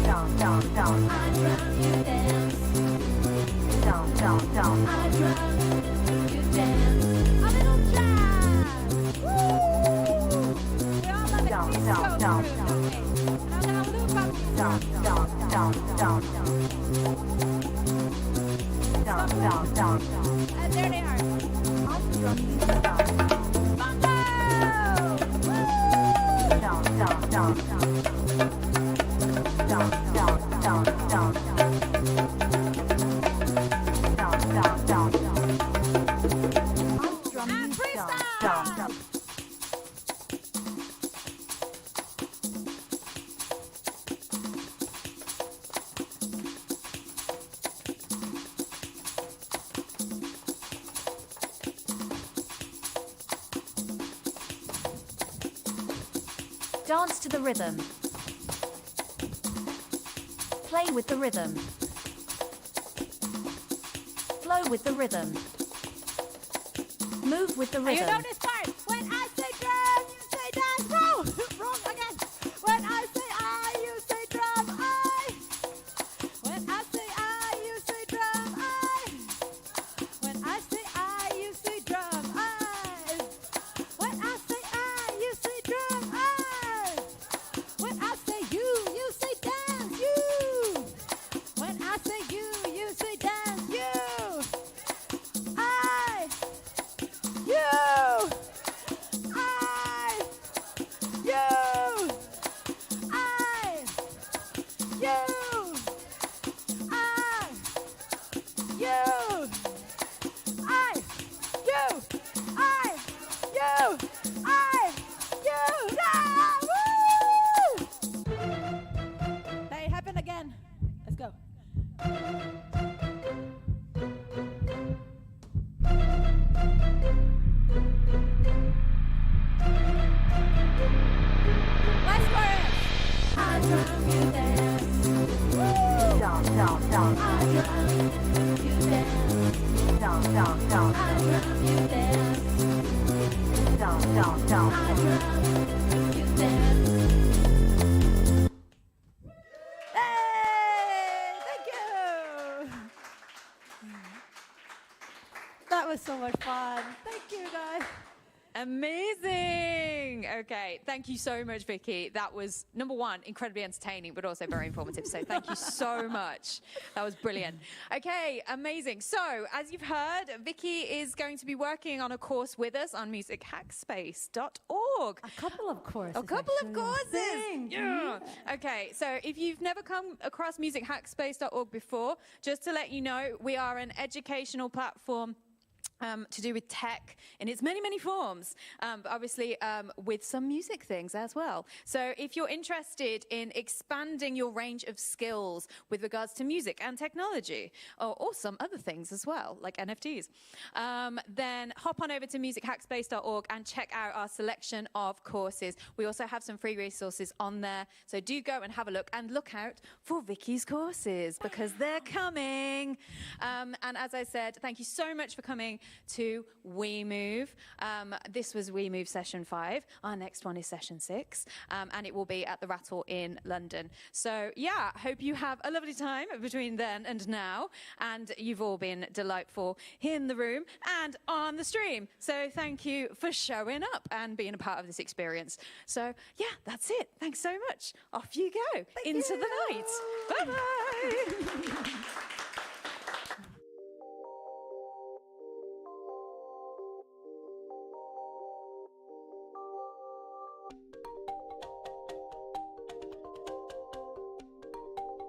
Dance, dance, dance. Dance, dance, dance. A little jazz. Woo! We all love it. Dance, Disco dance, dance. groove, okay. Now I'm gonna loop up these Dance, dance, dance, dance. Dance, dance, dance. And there they are. Mambo! Dance, dance, dance. Dance, dance, dance, dance. Dance, dance, dance. And freestyle! Dance, dance. Dance to the rhythm. Play with the rhythm. Flow with the rhythm. Move with the And you rhythm. know this part. When I say drum, you say dance. Wrong! Wrong again. When I say I, you say drum. I. When I say I, you say drum. I. When I say I, you say drum. I. When I say I, you say drum. I. When I say you say dance. You. When I say you say dance. You. I. You. I. You. I. You. I. You. I. You. I. You. I. You. Ah, woo! Let it happen again. Let's go. Last chorus. I drum you dance. Woo! Dance, dance, dance. I drum you dance. Dance, dance, dance. I drum you dance. Dance, dance, dance. I drum you dance. Hey! Thank you! That was so much fun. Thank you, guys. Amazing. Okay. Thank you so much, Vicky. That was, number one, incredibly entertaining, but also very informative. So thank you so much. That was brilliant. Okay. Amazing. So as you've heard, Vicky is going to be working on a course with us on musichackspace.org. A couple of courses. A couple of actually. courses. Thank you. Yeah. Okay, so if you've never come across musichackspace.org before, just to let you know, we are an educational platform to do with tech in its many, many forms, but obviously with some music things as well. So if you're interested in expanding your range of skills with regards to music and technology, or some other things as well, like NFTs, then hop on over to musichackspace.org and check out our selection of courses. We also have some free resources on there, so do go and have a look, and look out for Vicky's courses because they're coming. And as I said, thank you so much for coming to We Move. This was We Move session 5. Our next one is session 6, and it will be at the Rattle in London. So yeah, hope you have a lovely time between then and now, and you've all been delightful in the room and on the stream. So thank you for showing up and being a part of this experience. So yeah, that's it. Thanks so much. Off you go into the night. Bye-bye.